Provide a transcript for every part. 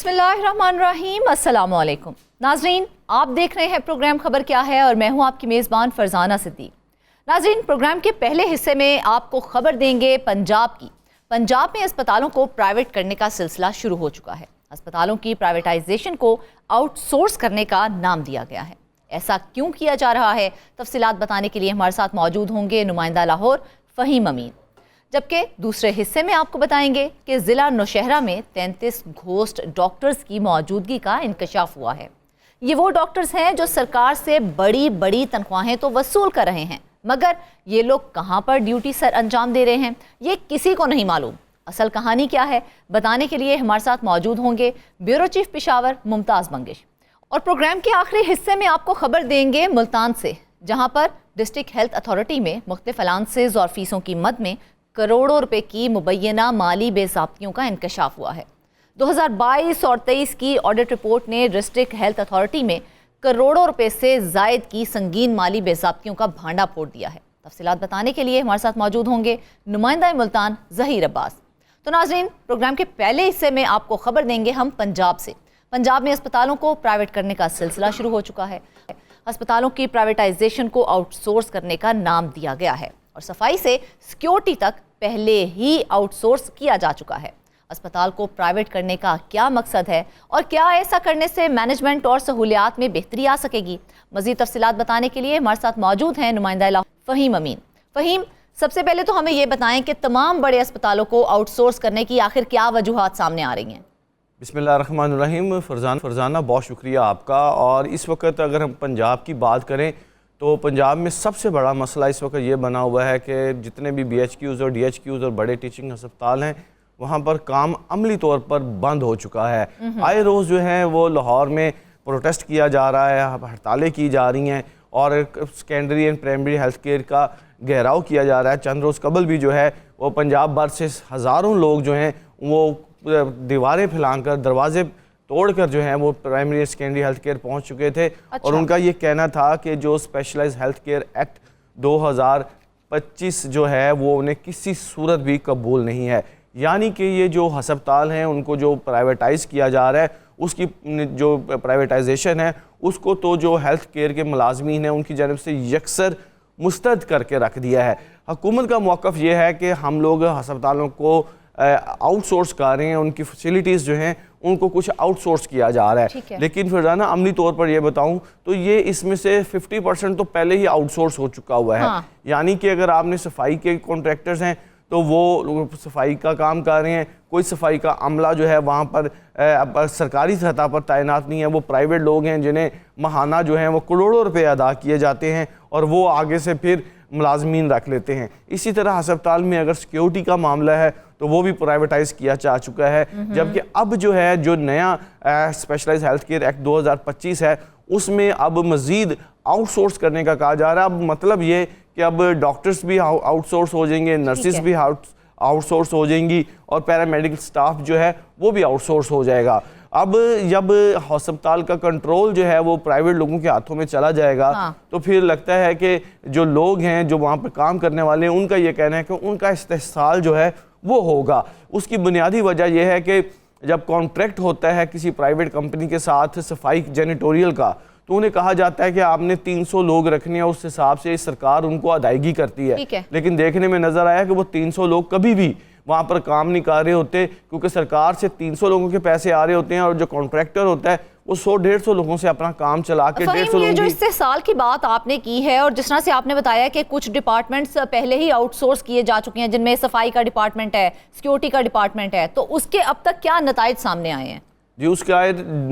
बिस्मिल्लाहिर्रहमानिर्रहीम, अस्सलामु अलैकुम नाजरीन, आप देख रहे हैं प्रोग्राम खबर क्या है और मैं हूं आपकी मेज़बान फरजाना सिद्दीक। नाजरीन, प्रोग्राम के पहले हिस्से में आपको खबर देंगे पंजाब की। पंजाब में अस्पतालों को प्राइवेट करने का सिलसिला शुरू हो चुका है। अस्पतालों की प्राइवेटाइजेशन को आउटसोर्स करने का नाम दिया गया है। ऐसा क्यों किया जा रहा है, तफसीलात बताने के लिए हमारे साथ मौजूद होंगे नुमाइंदा लाहौर फ़हीम अमीन। जबकि दूसरे हिस्से में आपको बताएंगे कि ज़िला नौशहरा में 33 घोस्ट डॉक्टर्स की मौजूदगी का इंकशाफ हुआ है। ये वो डॉक्टर्स हैं जो सरकार से बड़ी बड़ी तनख्वाहें तो वसूल कर रहे हैं, मगर ये लोग कहाँ पर ड्यूटी सर अंजाम दे रहे हैं ये किसी को नहीं मालूम। असल कहानी क्या है, बताने के लिए हमारे साथ मौजूद होंगे ब्यूरो चीफ पेशावर मुमताज़ मंगिश। और प्रोग्राम के आखिरी हिस्से में आपको खबर देंगे मुल्तान से, जहाँ पर डिस्ट्रिक्ट हेल्थ अथॉरिटी में मुख्तलिफ अलाउंसेज और फीसों की मद में करोड़ों रुपए की मुबैना माली बेज़ाब्तियों का इंकशाफ हुआ है। 2022 और 23 की ऑडिट रिपोर्ट ने डिस्ट्रिक्ट हेल्थ अथॉरिटी में करोड़ों रुपए से जायद की संगीन माली बेज़ाब्तियों का भांडा फोड़ दिया है। तफसीलात बताने के लिए हमारे साथ मौजूद होंगे नुमाइंदा मुल्तान ज़हीर अब्बास। तो नाज़रीन, प्रोग्राम के पहले हिस्से में आपको खबर देंगे हम पंजाब से। पंजाब में अस्पतालों को प्राइवेट करने का सिलसिला शुरू हो चुका है। अस्पतालों की प्राइवेटाइजेशन को आउटसोर्स करने का नाम दिया गया है और सफाई से सिक्योरिटी तक पहले ही आउटसोर्स किया जा चुका है। अस्पताल को प्राइवेट करने का क्या मकसद है और क्या ऐसा करने से मैनेजमेंट और सहूलियात में बेहतरी आ सकेगी, मज़ीद तफसीलात बताने के लिए हमारे साथ मौजूद हैं नुमाइंदा फ़हीम अमीन। फ़हीम, सबसे पहले तो हमें ये बताएं कि तमाम बड़े अस्पतालों को आउटसोर्स करने की आखिर क्या वजूहात सामने आ रही हैं? बिस्मिल्लाहिर्रहमानिर्रहीम। फरजाना बहुत शुक्रिया आपका। और इस वक्त अगर हम पंजाब की बात करें तो पंजाब में सबसे बड़ा मसला इस वक्त ये बना हुआ है कि जितने भी BHQs और DHQs और बड़े टीचिंग अस्पताल हैं वहाँ पर काम अमली तौर पर बंद हो चुका है। आए रोज़ जो है वो लाहौर में प्रोटेस्ट किया जा रहा है, हड़तालें की जा रही हैं और secondary and primary health care का घेराव किया जा रहा है। चंद रोज़ कबल भी जो है वो पंजाब भर से हज़ारों लोग जो हैं वो दीवारें फैलाकर दरवाजे तोड़कर जो है वो प्राइमरी सेकेंडरी हेल्थ केयर पहुँच चुके थे। अच्छा। और उनका ये कहना था कि जो स्पेशलाइज्ड हेल्थ केयर एक्ट 2025 जो है वो उन्हें किसी सूरत भी कबूल नहीं है। यानी कि ये जो अस्पताल हैं उनको जो प्राइवेटाइज़ किया जा रहा है उसकी जो प्राइवेटाइजेशन है उसको तो जो हेल्थ केयर के मुलाजमीन हैं उनकी जानब से यकसर मुस्तरद करके रख दिया है। हुकूमत का मौक़िफ़ ये है कि हम लोग अस्पतालों को आउटसोर्स कर रहे हैं, उनकी फैसिलिटीज़ जो हैं उनको कुछ आउटसोर्स किया जा रहा है। लेकिन फिर ना अमली तौर पर ये बताऊं तो ये इसमें से 50% तो पहले ही आउटसोर्स हो चुका हुआ है। हाँ। यानी कि अगर आपने सफाई के कॉन्ट्रैक्टर्स हैं तो वो सफाई का काम कर रहे हैं, कोई सफाई का अमला जो है वहाँ पर सरकारी सतह पर तैनात नहीं है, वो प्राइवेट लोग हैं जिन्हें महाना जो है वो करोड़ों रुपए अदा किए जाते हैं और वो आगे से फिर मुलाजमीन रख लेते हैं। इसी तरह अस्पताल में अगर सिक्योरिटी का मामला है तो वो भी प्राइवेटाइज किया जा चुका है। जबकि अब जो है जो नया स्पेशलाइज्ड हेल्थ केयर एक्ट 2025 है उसमें अब मज़ीद आउटसोर्स करने का कहा जा रहा है। अब मतलब ये कि अब डॉक्टर्स भी आउटसोर्स हो जाएंगे, नर्सिस भी आउटसोर्स हो जाएंगी और पैरामेडिकल स्टाफ जो है वो भी आउटसोर्स हो जाएगा। अब जब अस्पताल का कंट्रोल जो है वो प्राइवेट लोगों के हाथों में चला जाएगा। हाँ। तो फिर लगता है कि जो लोग हैं जो वहाँ पर काम करने वाले हैं उनका ये कहना है कि उनका इस्तेहसाल जो है वो होगा। उसकी बुनियादी वजह यह है कि जब कॉन्ट्रैक्ट होता है किसी प्राइवेट कंपनी के साथ सफाई जेनिटोरियल का तो उन्हें कहा जाता है कि आपने 300 लोग रखने हैं, उस हिसाब से सरकार उनको अदायगी करती है। लेकिन देखने में नजर आया कि वो 300 लोग कभी भी वहाँ पर काम नहीं कर रहे होते क्योंकि सरकार से 300 लोगों के पैसे आ रहे होते हैं और जो कॉन्ट्रैक्टर होता है वो 100-150 लोगों से अपना काम चला के 150 लोगों जो इससे साल की बात आपने की है और जिस तरह से आपने बताया कि कुछ डिपार्टमेंट्स पहले ही आउटसोर्स किए जा चुके हैं जिनमें सफाई का डिपार्टमेंट है, सिक्योरिटी का डिपार्टमेंट है, तो उसके अब तक क्या नताइज सामने आए हैं? जी, उसका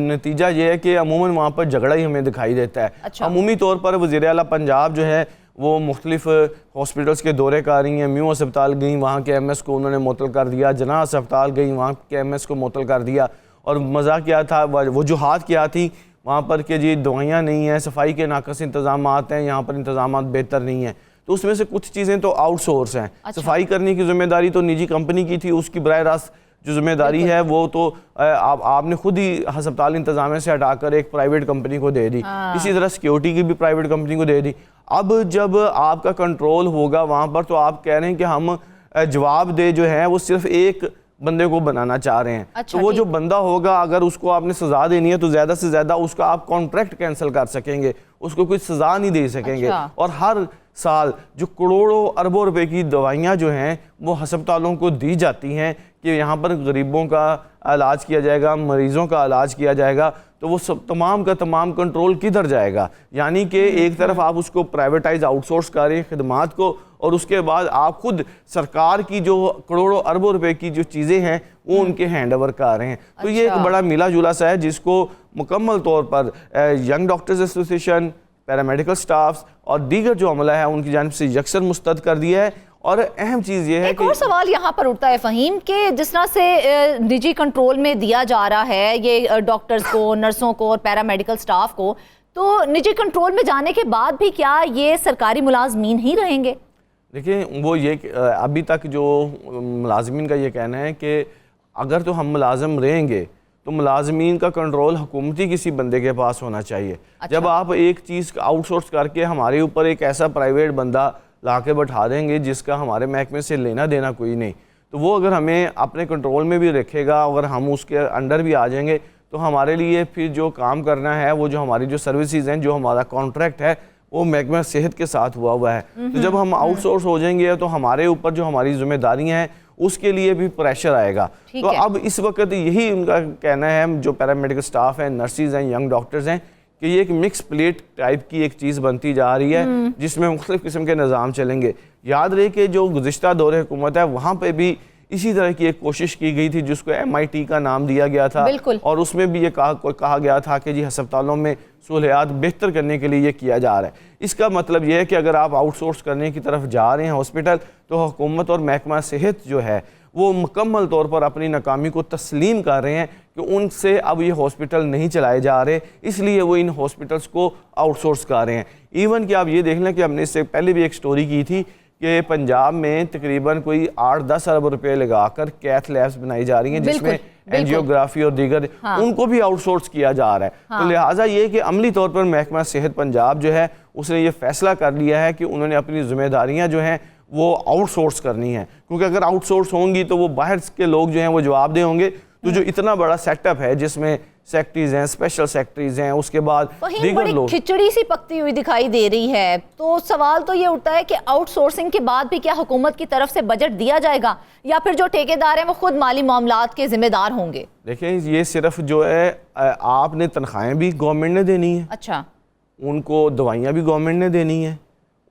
नतीजा ये है कि अमूमन वहाँ पर झगड़ा ही हमें दिखाई देता है। अच्छा। अमूमी तौर पर वज़ीर आला पंजाब जो है वो मुख्तलिफ हॉस्पिटल्स के दौरे कर रही हैं। म्यू अस्पताल गई, वहाँ के MS को उन्होंने मुअत्तल कर दिया। जना अस्पताल गई, वहाँ के MS को मुअत्तल कर दिया। और मज़ा क्या था, वजूहात क्या थी वहाँ पर कि जी दवाइयाँ नहीं हैं, सफाई के नाकस इंतजाम हैं, यहाँ पर इंतजाम बेहतर नहीं हैं। तो उसमें से कुछ चीज़ें तो आउटसोर्स हैं। अच्छा। सफाई करने की जिम्मेदारी तो निजी कंपनी की थी, उसकी बराह रास्त जो जिम्मेदारी है वो तो आपने खुद ही अस्पताल इंतजामिया से हटाकर एक प्राइवेट कंपनी को दे दी। इसी तरह सिक्योरिटी की भी प्राइवेट कंपनी को दे दी। अब जब आपका कंट्रोल होगा वहाँ पर तो आप कह रहे हैं कि हम जवाब दे जो है वो सिर्फ एक बंदे को बनाना चाह रहे हैं। अच्छा, तो वो जो बंदा होगा, अगर उसको आपने सजा देनी है तो ज़्यादा से ज़्यादा उसका आप कॉन्ट्रैक्ट कैंसिल कर सकेंगे, उसको कोई सजा नहीं दे सकेंगे। अच्छा। और हर साल जो करोड़ों अरबों रुपए की दवाइयाँ जो हैं वो अस्पतालों को दी जाती हैं कि यहाँ पर गरीबों का इलाज किया जाएगा, मरीज़ों का इलाज किया जाएगा, तो वो सब तमाम का तमाम कंट्रोल किधर जाएगा? यानी कि एक तरफ आप उसको प्राइवेटाइज आउटसोर्स कर रहे हैं खिदमात को, और उसके बाद आप खुद सरकार की जो करोड़ों अरबों रुपए की जो चीज़ें हैं वो उनके हैंड ओवर कर रहे हैं। तो ये एक बड़ा मिला जुला सा है जिसको मुकम्मल तौर पर young doctors association, paramedical staffs और दीगर जो अमला है उनकी जानिब से यकसर मुस्तद कर दिया है। और अहम चीज़ ये है एक और सवाल यहाँ पर उठता है फ़हीम, कि जिस तरह से निजी कंट्रोल में दिया जा रहा है ये डॉक्टर्स को, नर्सों को और पैरामेडिकल स्टाफ को, तो निजी कंट्रोल में जाने के बाद भी क्या ये सरकारी मुलाजमीन ही रहेंगे? देखिए, वो ये अभी तक जो मुलाजमीन का ये कहना है कि अगर तो हम मुलाजम रहेंगे तो मुलाजमीन का कंट्रोल हुकूमती किसी बंदे के पास होना चाहिए। अच्छा। जब आप एक चीज़ आउटसोर्स करके हमारे ऊपर एक ऐसा प्राइवेट बंदा ला के बैठा देंगे जिसका हमारे महकमे से लेना देना कोई नहीं, तो वो अगर हमें अपने कंट्रोल में भी रखेगा, अगर हम उसके अंडर भी आ जाएंगे तो हमारे लिए फिर जो काम करना है, वो जो हमारी जो सर्विसेज हैं, जो हमारा कॉन्ट्रैक्ट है, वो महकमा सेहत के साथ हुआ है। तो जब हम आउटसोर्स हो जाएंगे तो हमारे ऊपर जो हमारी जिम्मेदारियाँ हैं उसके लिए भी प्रेशर आएगा। तो अब इस वक्त यही उनका कहना है, जो पैरामेडिकल स्टाफ हैं, नर्सिस हैं, यंग डॉक्टर्स हैं, कि ये एक मिक्स प्लेट टाइप की एक चीज़ बनती जा रही है जिसमें मुख्तलिफ किस्म के निज़ाम चलेंगे। याद रहे कि जो गुज़िश्ता दौरे हुकूमत है वहाँ पे भी इसी तरह की एक कोशिश की गई थी जिसको MIT का नाम दिया गया था, और उसमें भी ये कहा गया था कि जी अस्पतालों में सहूलियात बेहतर करने के लिए ये किया जा रहा है। इसका मतलब ये है कि अगर आप आउटसोर्स करने की तरफ जा रहे हैं हॉस्पिटल, तो हुकूमत और महकमा सेहत जो है वो मुकम्मल तौर पर अपनी नाकामी को तस्लीम कर रहे हैं कि उनसे अब ये हॉस्पिटल नहीं चलाए जा रहे, इसलिए वो इन हॉस्पिटल्स को आउटसोर्स कर रहे हैं। इवन कि आप ये देख लें कि हमने इससे पहले भी एक स्टोरी की थी कि पंजाब में तकरीबन कोई 8-10 अरब रुपए लगाकर कैथ लैब्स बनाई जा रही हैं जिसमें एंजियोग्राफी और दीगर उनको भी आउटसोर्स किया जा रहा है। तो लिहाजा ये कि अमली तौर पर महकमा सेहत पंजाब जो है उसने ये फैसला कर लिया है कि उन्होंने अपनी जिम्मेदारियां जो हैं वो आउटसोर्स करनी है, क्योंकि अगर आउटसोर्स होंगी तो वो बाहर के लोग जो हैं वो जवाबदेह होंगे। तो जो इतना बड़ा सेटअप है जिसमें सेक्रेटरीज हैं, स्पेशल सेक्रेटरीज हैं, उसके बाद दीगर लोग, खिचड़ी सी पकती हुई दिखाई दे रही है। तो सवाल तो ये उठता है कि आउटसोर्सिंग के बाद भी क्या हुकूमत की तरफ से बजट दिया जाएगा, या फिर जो ठेकेदार हैं वो खुद माली मामलात के जिम्मेदार होंगे? देखिए, ये सिर्फ जो है आपने तनख्वाहें भी गवर्नमेंट ने देनी है, अच्छा, उनको दवाइयाँ भी गवर्नमेंट ने देनी है,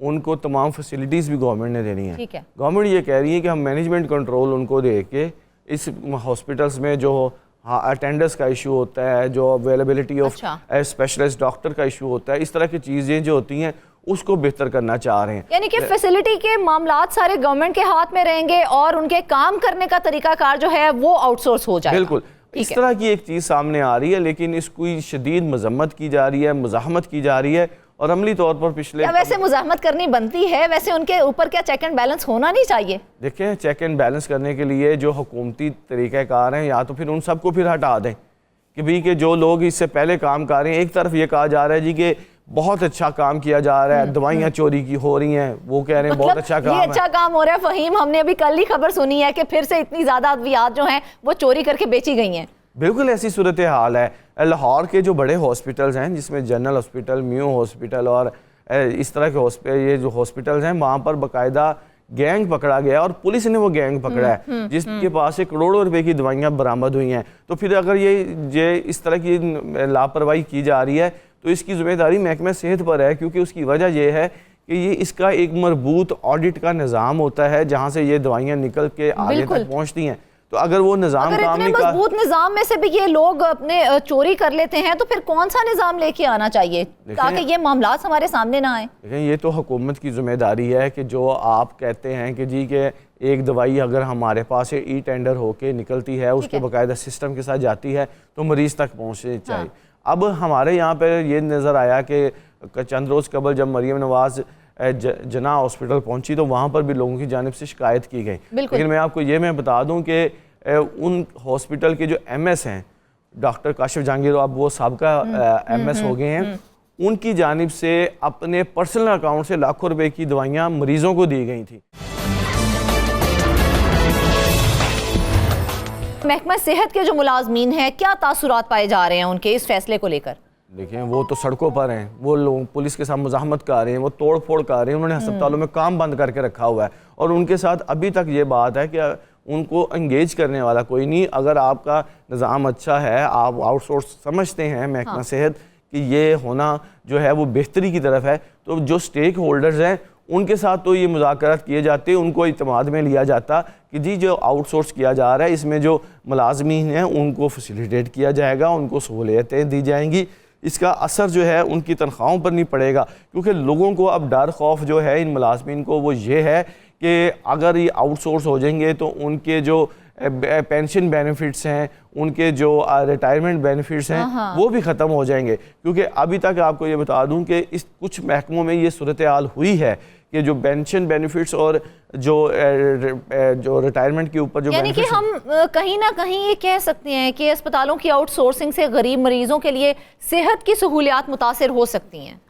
उनको तमाम फैसिलिटीज़ भी गवर्नमेंट ने देनी है। ठीक है। गवर्नमेंट ये कह रही है कि हम मैनेजमेंट कंट्रोल उनको दे के इस हॉस्पिटल्स में जो अटेंडेंस का इशू होता है, जो अवेलेबिलिटी ऑफ स्पेशलिस्ट डॉक्टर का इशू होता है, इस तरह की चीज़ें जो होती हैं उसको बेहतर करना चाह रहे हैं। यानी कि फैसिलिटी के मामलात सारे गवर्नमेंट के हाथ में रहेंगे और उनके काम करने का तरीकाकार जो है वो आउटसोर्स हो जाएगा। बिल्कुल इस तरह की एक चीज़ सामने आ रही है, लेकिन इसकी शदीद मजम्मत की जा रही है, मुज़ाहमत की जा रही है, और अमली तौर पर पिछले वैसे मुज़ाहमत करनी बनती है, वैसे उनके ऊपर क्या चेक एंड बैलेंस होना नहीं चाहिए? देखें, चेक एंड बैलेंस करने के लिए जो हुकूमती तरीक़ाकार हैं, या तो फिर उन सबको फिर हटा दें कि भाई कि जो लोग इससे पहले काम कर रहे हैं। एक तरफ ये कहा जा रहा है जी कि बहुत अच्छा काम किया जा रहा है, दवाइयाँ चोरी की हो रही हैं, वो कह रहे हैं बहुत अच्छा काम है, अच्छा काम हो रहा है। फ़हीम, हमने अभी कल ही खबर सुनी है कि फिर से इतनी ज़्यादा अद्वियात जो हैं वो चोरी करके बेची गई हैं। बिल्कुल ऐसी सूरत हाल है। लाहौर के जो बड़े हॉस्पिटल्स हैं, जिसमें जनरल हॉस्पिटल, म्यू हॉस्पिटल और इस तरह के ये जो हॉस्पिटल्स हैं, वहाँ पर बाकायदा गैंग पकड़ा गया और पुलिस ने वो गैंग पकड़ा है जिसके पास से करोड़ों रुपए की दवाइयाँ बरामद हुई हैं। तो फिर अगर ये इस तरह की लापरवाही की जा रही है तो इसकी जिम्मेदारी महकमा सेहत पर है, क्योंकि उसकी वजह यह है कि ये इसका एक मरबूत ऑडिट का निज़ाम होता है जहाँ से ये दवाइयाँ निकल के आगे तक पहुँचती हैं। तो अगर वो निज़ाम काम नहीं कर, मजबूत निज़ाम में से भी ये लोग अपने चोरी कर लेते हैं, तो फिर कौन सा निज़ाम लेके आना चाहिए ताकि ये मामलात हमारे सामने ना आए? लेकिन ये तो हुकूमत की जिम्मेदारी है कि जो आप कहते हैं कि जी के एक दवाई अगर हमारे पास से ई टेंडर होके निकलती है, उसके बाकायदा सिस्टम के साथ जाती है तो मरीज़ तक पहुँचनी चाहिए। अब हमारे यहाँ पर ये नज़र आया कि चंद रोज़ कबल जब मरीम नवाज़ जना हॉस्पिटल पहुंची तो वहाँ पर भी लोगों की जानिब से शिकायत की गई। लेकिन मैं बता दूं कि उन हॉस्पिटल के जो MS हैं, डॉक्टर काशिफ जहांगीर, अब वो साबका MS हो गए हैं, उनकी जानिब से अपने पर्सनल अकाउंट से लाखों रुपए की दवाइयाँ मरीजों को दी गई थी। महकमा सेहत के जो मुलाजमीन हैं, क्या तासुरात पाए जा रहे हैं उनके इस फैसले को लेकर? देखिए, वो तो सड़कों पर हैं, वो लोग पुलिस के साथ मुजाहमत कर रहे हैं, वो तोड़ फोड़ कर रहे हैं, उन्होंने अस्पतालों में काम बंद करके रखा हुआ है और उनके साथ अभी तक ये बात है कि उनको इंगेज करने वाला कोई नहीं। अगर आपका निज़ाम अच्छा है, आप आउटसोर्स समझते हैं महकमा सेहत कि ये होना जो है वो बेहतरी की तरफ है, तो जो स्टेक होल्डर्स हैं उनके साथ तो ये मुज़ाकरात किए जाते, उनको इत्माद में लिया जाता कि जी जो आउटसोर्स किया जा रहा है इसमें जो मुलाजमीन हैं उनको फैसिलिटेट किया जाएगा, उनको सहूलियतें दी जाएंगी, इसका असर जो है उनकी तनख्वाहों पर नहीं पड़ेगा। क्योंकि लोगों को अब डर खौफ जो है इन मुलाजमीन को वो ये है कि अगर ये आउटसोर्स हो जाएंगे तो उनके जो पेंशन बेनिफिट्स हैं, उनके जो रिटायरमेंट बेनिफिट्स हैं वो भी ख़त्म हो जाएंगे। क्योंकि अभी तक आपको ये बता दूं कि इस कुछ महकमों में ये सूरत हाल हुई है कि जो पेंशन बेनिफिट्स और जो रिटायरमेंट के ऊपर जो यानी कि हम कहीं ना कहीं ये कह सकते हैं कि अस्पतालों की आउटसोर्सिंग से गरीब मरीजों के लिए सेहत की सहूलियात मुतासिर हो सकती हैं।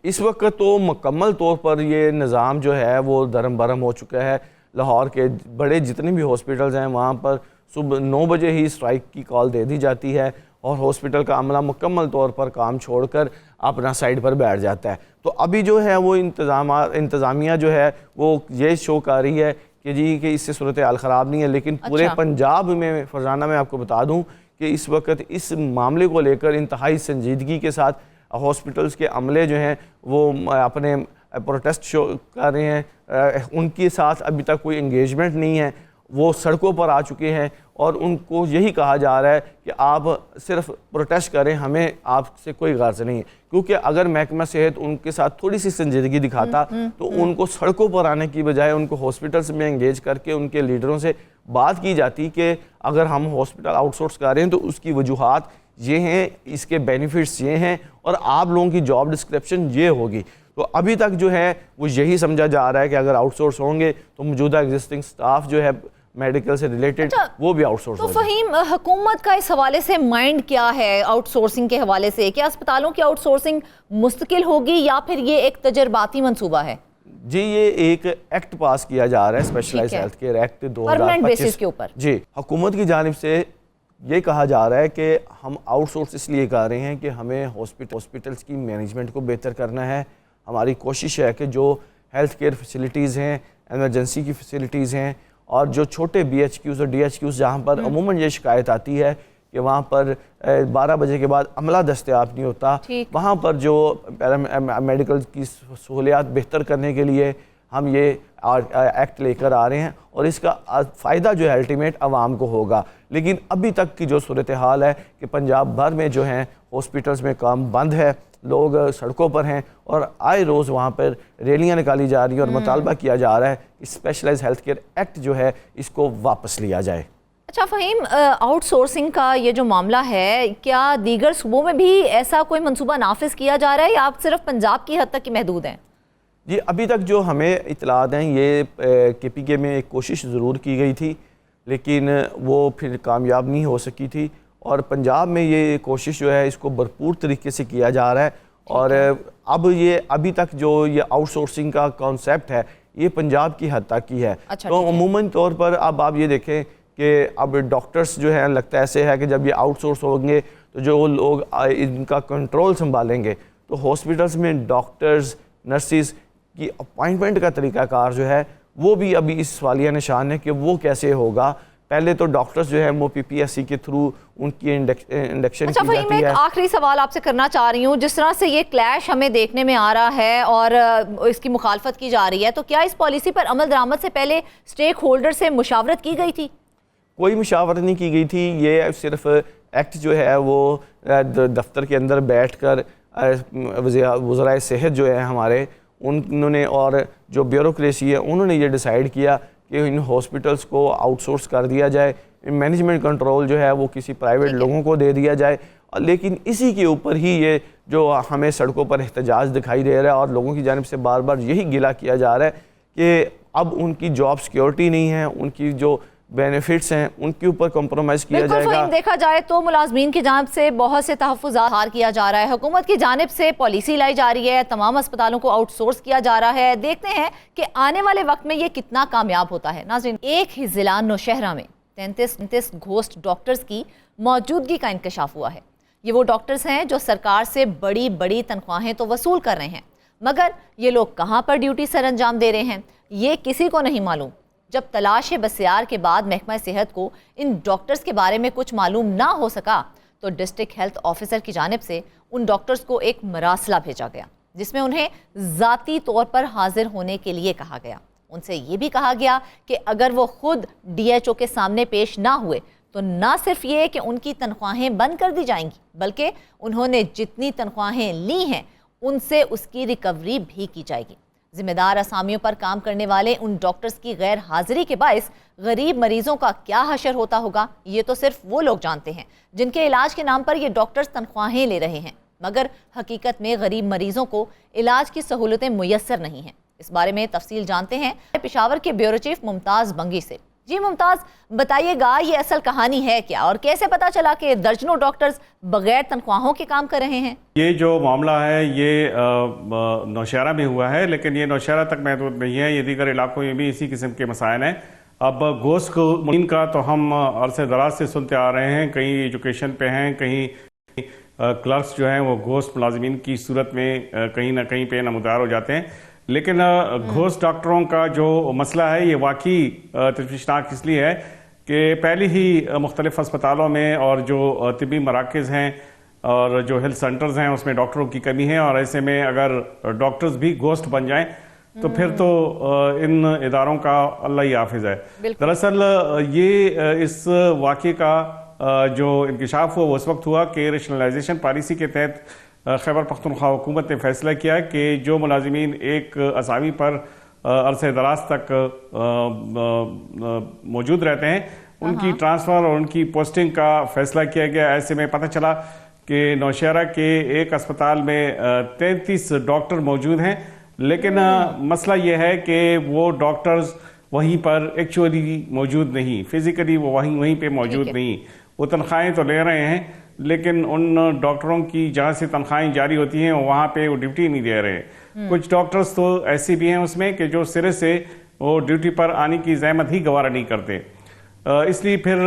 इस वक्त तो मुकम्मल तौर पर ये निज़ाम जो है वो दरम बरम हो चुका है। लाहौर के बड़े जितने भी हॉस्पिटल्स हैं वहाँ पर सुबह 9 बजे ही स्ट्राइक की कॉल दे दी जाती है और हॉस्पिटल का अमला मुकम्मल तौर पर काम छोड़कर अपना साइड पर बैठ जाता है। तो अभी जो है वो इंतज़ामिया जो है वो ये शो कर रही है कि जी कि इससे सूरत हाल ख़राब नहीं है, लेकिन पूरे पंजाब में फरजाना मैं आपको बता दूँ कि इस वक्त इस मामले को लेकर इंतहाई संजीदगी के साथ हॉस्पिटल्स के अमले जो हैं वो अपने प्रोटेस्ट शो कर रहे हैं। उनके साथ अभी तक कोई इंगेजमेंट नहीं है, वो सड़कों पर आ चुके हैं और उनको यही कहा जा रहा है कि आप सिर्फ प्रोटेस्ट करें, हमें आपसे कोई गर्ज नहीं है। क्योंकि अगर महकमा सेहत उनके साथ थोड़ी सी संजीदगी दिखाता तो उनको सड़कों पर आने की बजाय उनको हॉस्पिटल्स में इंगेज करके उनके लीडरों से बात की जाती कि अगर हम हॉस्पिटल आउटसोर्स कर रहे हैं तो उसकी वजूहात ये हैं, इसके बेनिफिट्स ये हैं और आप लोगों की जॉब डिस्क्रिप्शन ये होगी। तो अभी तक जो है वो यही समझा जा रहा है कि अगर आउटसोर्स होंगे तो मौजूदा एग्जिस्टिंग स्टाफ जो है मेडिकल से रिलेटेड वो भी आउटसोर्स तो फहीम, हुकूमत का इस हवाले से माइंड क्या है आउटसोर्सिंग के हवाले से? क्या अस्पतालों की आउटसोर्सिंग मुस्तकिल होगी या फिर ये एक तजर्बाती मंसूबा है? जी, ये एक एक्ट पास किया जा रहा है, स्पेशलाइज्ड हेल्थ केयर एक्ट 2025 के ऊपर। जी, हुकूमत की जानिब से ये कहा जा रहा है कि हम आउटसोर्स इसलिए कर रहे हैं कि हमें हॉस्पिटल्स की मैनेजमेंट को बेहतर करना है। हमारी कोशिश है कि जो हेल्थ केयर फैसिलिटीज़ हैं, एमरजेंसी की फैसिलिटीज़ हैं और जो छोटे BHQs और DHQs जहाँ पर अमूमन ये शिकायत आती है कि वहाँ पर 12 बजे के बाद अमला दस्तयाब नहीं होता, वहाँ पर जो मेडिकल की सहूलियात बेहतर करने के लिए हम ये एक्ट लेकर आ रहे हैं और इसका फ़ायदा जो है अल्टीमेट आवाम को होगा। लेकिन अभी तक की जो सूरत हाल है कि पंजाब भर में जो है हॉस्पिटल्स में काम बंद है, लोग सड़कों पर हैं और आए रोज़ वहाँ पर रैलियाँ निकाली जा रही हैं और मुतालबा किया जा रहा है कि स्पेशलाइज्ड हेल्थ केयर एक्ट जो है इसको वापस लिया जाए। अच्छा फहीम, आउटसोर्सिंग का ये जो मामला है, क्या दीगर सूबों में भी ऐसा कोई मंसूबा नाफिज किया जा रहा है या आप सिर्फ पंजाब की हद तक ही महदूद हैं? जी, अभी तक जो हमें इतलात हैं ये KPK में एक कोशिश ज़रूर की गई थी लेकिन वो फिर कामयाब नहीं हो सकी थी और पंजाब में ये कोशिश जो है इसको भरपूर तरीके से किया जा रहा है और अब ये अभी तक जो ये आउटसोर्सिंग का कॉन्सेप्ट है ये पंजाब की हद तक की है। तो अमूमन तौर पर अब आप ये देखें कि अब डॉक्टर्स जो है लगता है ऐसे है कि जब ये आउटसोर्स होंगे तो जो लोग इनका कंट्रोल संभालेंगे तो हॉस्पिटल्स में डॉक्टर्स नर्सिस की अपॉइंटमेंट का तरीक़ाकार जो है वो भी अभी इस सवालिया निशान है कि वो कैसे होगा। पहले तो डॉक्टर्स जो है वो PPSC के थ्रू उनकी इंडक्शन की जाती है। मैं एक आखिरी सवाल आपसे करना चाह रही हूँ, जिस तरह से ये क्लैश हमें देखने में आ रहा है और इसकी मुखालफत की जा रही है, तो क्या इस पॉलिसी पर अमल दरामद से पहले स्टेक होल्डर से मुशावरत की गई थी? कोई मुशावरत नहीं की गई थी, ये सिर्फ एक्ट जो है वो दफ्तर के अंदर बैठ कर वज़राए सेहत जो है हमारे उन्होंने और जो ब्यूरोक्रेसी है उन्होंने ये डिसाइड किया कि इन हॉस्पिटल्स को आउटसोर्स कर दिया जाए, मैनेजमेंट कंट्रोल जो है वो किसी प्राइवेट लोगों को दे दिया जाए। लेकिन इसी के ऊपर ही ये जो हमें सड़कों पर एहतजाज दिखाई दे रहा है और लोगों की जानिब से बार बार यही गिला किया जा रहा है कि अब उनकी जॉब सिक्योरिटी नहीं है, उनकी जो बेनिफिट्स हैं उनके ऊपर कॉम्प्रोमाइज़ किया जाएगा। देखा जाए तो मुलाजमीन की जानिब से बहुत से तहफ़्फ़ुज़ात हार किया जा रहा है, हुकूमत की जानिब से पॉलिसी लाई जा रही है, तमाम अस्पतालों को आउटसोर्स किया जा रहा है। देखते हैं कि आने वाले वक्त में ये कितना कामयाब होता है। नाज़रीन, एक ही ज़िला नौशहरा में 33 घोस्ट डॉक्टर्स की मौजूदगी का इंकशाफ हुआ है। ये वो डॉक्टर्स हैं जो सरकार से बड़ी बड़ी तनख्वाहें तो वसूल कर रहे हैं, मगर ये लोग कहाँ पर ड्यूटी सर अंजाम दे रहे हैं ये किसी को नहीं मालूम। जब तलाश बसियार के बाद महकमा सेहत को इन डॉक्टर्स के बारे में कुछ मालूम ना हो सका तो डिस्ट्रिक्ट हेल्थ ऑफिसर की जानिब से उन डॉक्टर्स को एक मरासला भेजा गया, जिसमें उन्हें ज़ाती तौर पर हाजिर होने के लिए कहा गया। उनसे ये भी कहा गया कि अगर वो खुद DHO के सामने पेश ना हुए तो ना सिर्फ ये कि उनकी तनख्वाहें बंद कर दी जाएंगी, बल्कि उन्होंने जितनी तनख्वाहें ली हैं उनसे उसकी रिकवरी भी की जाएगी। जिम्मेदार असामियों पर काम करने वाले उन डॉक्टर्स की गैर हाजिरी के बायस गरीब मरीजों का क्या हशर होता होगा ये तो सिर्फ वो लोग जानते हैं जिनके इलाज के नाम पर ये डॉक्टर्स तनख्वाहें ले रहे हैं, मगर हकीकत में गरीब मरीजों को इलाज की सहूलतें मुयस्सर नहीं हैं। इस बारे में तफसील जानते हैं पेशावर के ब्यूरो चीफ मुमताज़ बंगी से। जी मुमताज़, बताइएगा ये असल कहानी है क्या और कैसे पता चला कि दर्जनों डॉक्टर्स बगैर तनख्वाहों के काम कर रहे हैं? ये जो मामला है ये नौशहरा में हुआ है, लेकिन ये नौशहरा तक महदूद नहीं है, ये दीगर इलाकों में भी इसी किस्म के मसाइल हैं। अब गोश्त का तो हम अरसे दराज से सुनते आ रहे हैं, कहीं एजुकेशन पे हैं, कहीं क्लर्क्स जो हैं वो गोश्त मुलाजिमीन की सूरत में कहीं ना कहीं पे नमदार हो जाते हैं। लेकिन घोस्ट डॉक्टरों का जो मसला है ये वाकई तशवीशनाक इसलिए है कि पहले ही मुख्तलिफ अस्पतालों में और जो तिब्बी मराकज़ हैं और जो हेल्थ सेंटर्स हैं उसमें डॉक्टरों की कमी है, और ऐसे में अगर डॉक्टर्स भी घोस्ट बन जाएं तो फिर तो इन इदारों का अल्लाह ही हाफिज है। दरअसल ये इस वाक़े का जो इंकशाफ हुआ वो उस वक्त हुआ कि रेशनलाइजेशन पॉलिसी के तहत खैबर पख्तूनख्वा हुकूमत ने फैसला किया कि जो मुलाजिमीन एक असामी पर अरसे दराज तक मौजूद रहते हैं उनकी ट्रांसफ़र और उनकी पोस्टिंग का फैसला किया गया। ऐसे में पता चला कि नौशहरा के एक अस्पताल में 33 डॉक्टर मौजूद हैं, लेकिन मसला यह है कि वो डॉक्टर्स वहीं पर एक्चुअली मौजूद नहीं, फिजिकली वो वहीं पे मौजूद नहीं। वो तनख्वाहें तो ले रहे हैं, लेकिन उन डॉक्टरों की जहाँ से तनख्वाहें जारी होती हैं वहाँ पे वो ड्यूटी नहीं दे रहे। कुछ डॉक्टर्स तो ऐसे भी हैं उसमें कि जो सिरे से वो ड्यूटी पर आने की ज़हमत ही गवारा नहीं करते। इसलिए फिर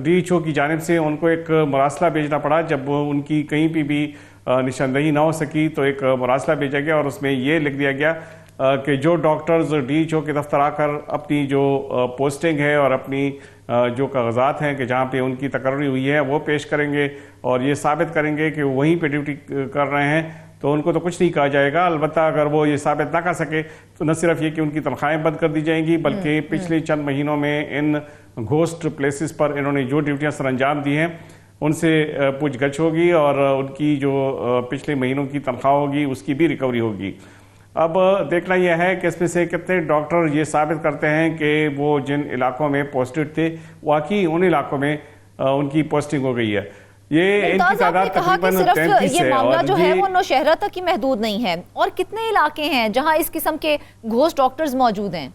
DHO की जानिब से उनको एक मरासला भेजना पड़ा। जब उनकी कहीं पर भी निशानदही ना हो सकी तो एक मरासला भेजा गया और उसमें ये लिख दिया गया कि जो डॉक्टर्स DHO के दफ्तर आकर अपनी जो पोस्टिंग है और अपनी जो कागजात हैं कि जहाँ पे उनकी तकर्री हुई है वो पेश करेंगे और ये साबित करेंगे कि वो वहीं पे ड्यूटी कर रहे हैं तो उनको तो कुछ नहीं कहा जाएगा। अलबत्ता अगर वो ये साबित ना कर सके तो न सिर्फ ये कि उनकी तनख्वाहें बंद कर दी जाएंगी, बल्कि पिछले चंद महीनों में इन घोस्ट प्लेसेस पर इन्होंने जो ड्यूटियाँ सर अंजाम दी हैं उनसे पूछगछ होगी और उनकी जो पिछले महीनों की तनख्वाह होगी उसकी भी रिकवरी होगी। अब देखना यह है कि इसमें से कितने डॉक्टर ये साबित करते हैं कि वो जिन इलाकों में पोस्टेड थे वाकई उन इलाकों में उनकी पोस्टिंग हो गई है। ये इनकी तादाद तकरीबन 33 ये है। मामला और जो है वो नौशहरा तक ही महदूद नहीं है, और कितने इलाके हैं जहां इस किस्म के घोस्ट डॉक्टर्स मौजूद हैं?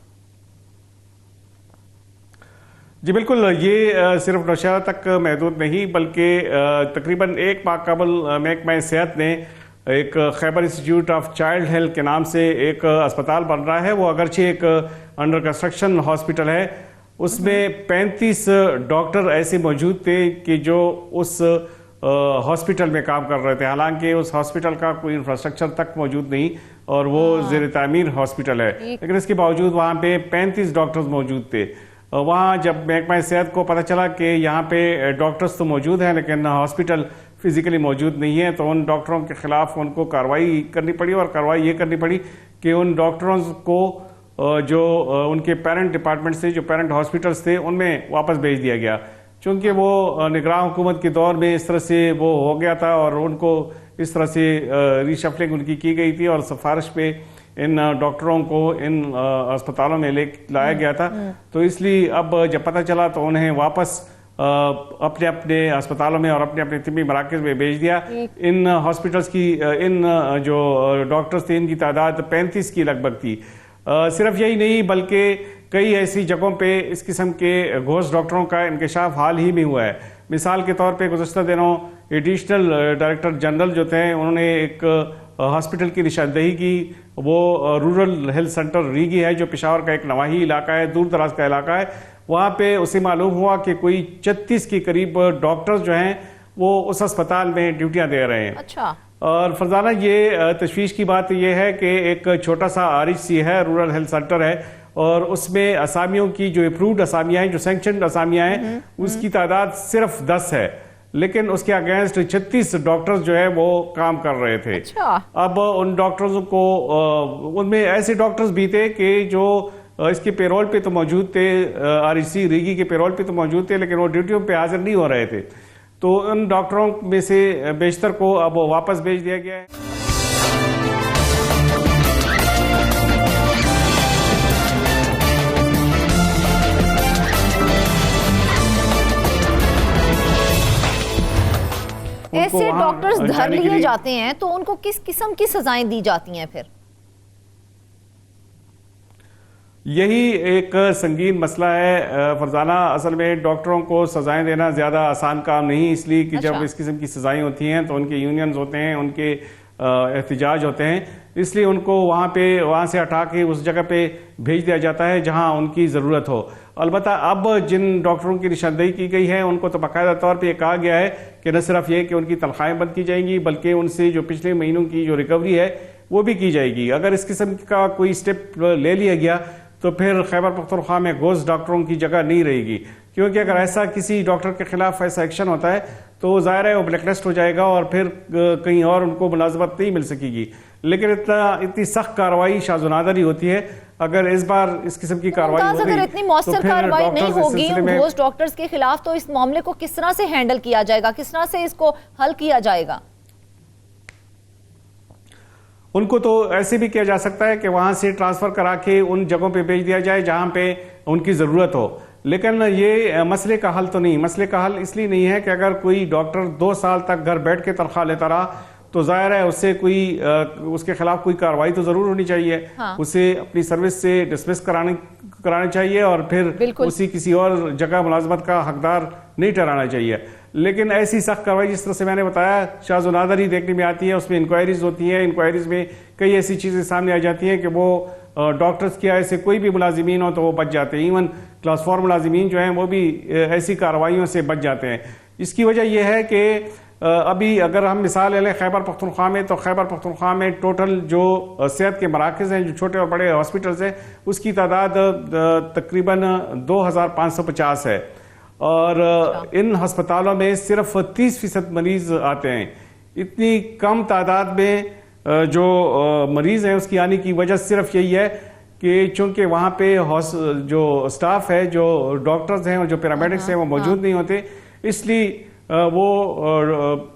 जी बिल्कुल, ये सिर्फ नौशहरा तक महदूद नहीं बल्कि तकरीबन एक माह कबल महकमा सेहत ने एक Khyber institute of child health के नाम से एक अस्पताल बन रहा है। वो अगरचे एक अंडर कंस्ट्रक्शन हॉस्पिटल है, उसमें 35 डॉक्टर ऐसे मौजूद थे कि जो उस हॉस्पिटल में काम कर रहे थे। हालांकि उस हॉस्पिटल का कोई इंफ्रास्ट्रक्चर तक मौजूद नहीं और वो ज़ेर तामीर हॉस्पिटल है, लेकिन इसके बावजूद वहाँ पे 35 डॉक्टर्स मौजूद थे। वहाँ जब महकमा सेहत को पता चला कि यहाँ पे डॉक्टर्स तो मौजूद हैं लेकिन हॉस्पिटल फिजिकली मौजूद नहीं है, तो उन डॉक्टरों के खिलाफ उनको कार्रवाई करनी पड़ी। और कार्रवाई ये करनी पड़ी कि उन डॉक्टरों को जो उनके पेरेंट डिपार्टमेंट से, जो पेरेंट हॉस्पिटल्स थे, उनमें वापस भेज दिया गया, चूँकि वो निगरान हुकूमत के दौर में इस तरह से वो हो गया था और उनको इस तरह से रीशफलिंग उनकी की गई थी और सिफारिश पे इन डॉक्टरों को इन अस्पतालों में लाया गया था। तो इसलिए अब जब पता चला तो उन्हें वापस अपने अपने अस्पतालों में और अपने अपने तिब्बी मराकज़ में भेज दिया। इन हॉस्पिटल्स की इन जो डॉक्टर्स थे इनकी तादाद 35 की लगभग थी। सिर्फ यही नहीं बल्कि कई ऐसी जगहों पे इस किस्म के घोस्ट डॉक्टरों का इंकशाफ हाल ही में हुआ है। मिसाल के तौर पे गुज़श्ता दिनों एडिशनल डायरेक्टर जनरल जो थे उन्होंने एक हॉस्पिटल की निशानदही की। वो रूरल हेल्थ सेंटर रीगी है जो पेशावर का एक नवाही इलाका है, दूर दराज का इलाका है। वहाँ पे उसे मालूम हुआ कि कोई 36 के करीब डॉक्टर्स जो हैं वो उस अस्पताल में ड्यूटियां दे रहे हैं। अच्छा। और फरजाना, ये तशवीश की बात ये है कि एक छोटा सा RHC है, रूरल हेल्थ सेंटर है, और उसमें असामियों की जो अप्रूव्ड असामियाँ हैं, जो सैंक्शनड असामियाँ हैं, उसकी तादाद सिर्फ 10 है, लेकिन उसके अगेंस्ट 36 डॉक्टर्स जो है वो काम कर रहे थे। अच्छा। अब उन डॉक्टर्स को उनमें ऐसे डॉक्टर्स भी थे कि जो इसके पेरोल पे तो मौजूद थे, RHC रीगी के पेरोल पे तो मौजूद थे, लेकिन वो ड्यूटियों पे हाजिर नहीं हो रहे थे। तो उन डॉक्टरों में से बेशतर को अब वापस भेज दिया गया है। ऐसे डॉक्टर्स धर लिए जाते हैं तो उनको किस किस्म की सजाएं दी जाती हैं फिर? यही एक संगीन मसला है फरजाना। असल में डॉक्टरों को सजाएं देना ज़्यादा आसान काम नहीं, इसलिए कि जब इस किस्म की सजाएं होती हैं तो उनके यूनियंस होते हैं, उनके एहतजाज होते हैं, इसलिए उनको वहाँ से हटा के उस जगह पे भेज दिया जाता है जहाँ उनकी ज़रूरत हो। अलबत्ता अब जिन डॉक्टरों की निशानदेही की गई है उनको तो बाकायदा तौर पे कहा गया है कि न सिर्फ ये कि उनकी तनख्वाहें बंद की जाएंगी, बल्कि उनसे जो पिछले महीनों की जो रिकवरी है वो भी की जाएगी। अगर इस किस्म का कोई स्टेप ले लिया गया तो फिर खैबर पख्तूनख्वा में घोस्ट डॉक्टरों की जगह नहीं रहेगी, क्योंकि अगर ऐसा किसी डॉक्टर के खिलाफ ऐसा एक्शन होता है तो जाहिर है वो ब्लैकलिस्ट हो जाएगा और फिर कहीं और उनको मुलाजमत नहीं मिल सकेगी। लेकिन इतनी सख्त कार्रवाई शाज़-ओ-नादर ही होती है। अगर इस बार इस किस्म की कार्रवाई हो गई, अगर इतनी मौसर कार्रवाई नहीं होगी घोस्ट डॉक्टर्स के खिलाफ, तो इस मामले को किस तरह से हैंडल किया जाएगा, किस तरह से इसको हल किया जाएगा? उनको तो ऐसे भी किया जा सकता है कि वहां से ट्रांसफर करा के उन जगहों पे भेज दिया जाए जहां पे उनकी जरूरत हो। लेकिन ये मसले का हल तो नहीं। मसले का हल इसलिए नहीं है कि अगर कोई डॉक्टर 2 साल तक घर बैठ के तनख्वाह लेता रहा तो जाहिर है उससे उसके खिलाफ कोई कार्रवाई तो जरूर होनी चाहिए। हाँ। उसे अपनी सर्विस से डिसमिस कराना चाहिए और फिर उसी किसी और जगह मुलाजमत का हकदार नहीं ठहराना चाहिए। लेकिन ऐसी सख्त कार्रवाई जिस तरह से मैंने बताया शाज़-ओ-नादर ही देखने में आती है। उसमें इंक्वायरीज होती हैं, इंक्वायरीज में कई ऐसी चीज़ें सामने आ जाती हैं कि वो डॉक्टर्स की ऐसे कोई भी मुलाजिमीन हो तो वो बच जाते हैं। इवन क्लास 4 मुलाजिमीन जो हैं वो भी ऐसी कार्रवाइयों से बच जाते हैं। इसकी वजह यह है कि अभी अगर हम मिसाल लें खैबर पख्तूनख्वा में, तो खैबर पख्तूनख्वा में टोटल जो सेहत के मराकज़ हैं, जो छोटे और बड़े हॉस्पिटल्स हैं, उसकी तादाद तकरीबन 2550 है और इन हस्पतालों में सिर्फ 30% मरीज आते हैं। इतनी कम तादाद में जो मरीज हैं उसकी आने की वजह सिर्फ यही है कि चूंकि वहाँ पे जो स्टाफ है, जो डॉक्टर्स हैं और जो पैरामेडिक्स हैं वो मौजूद नहीं होते, इसलिए वो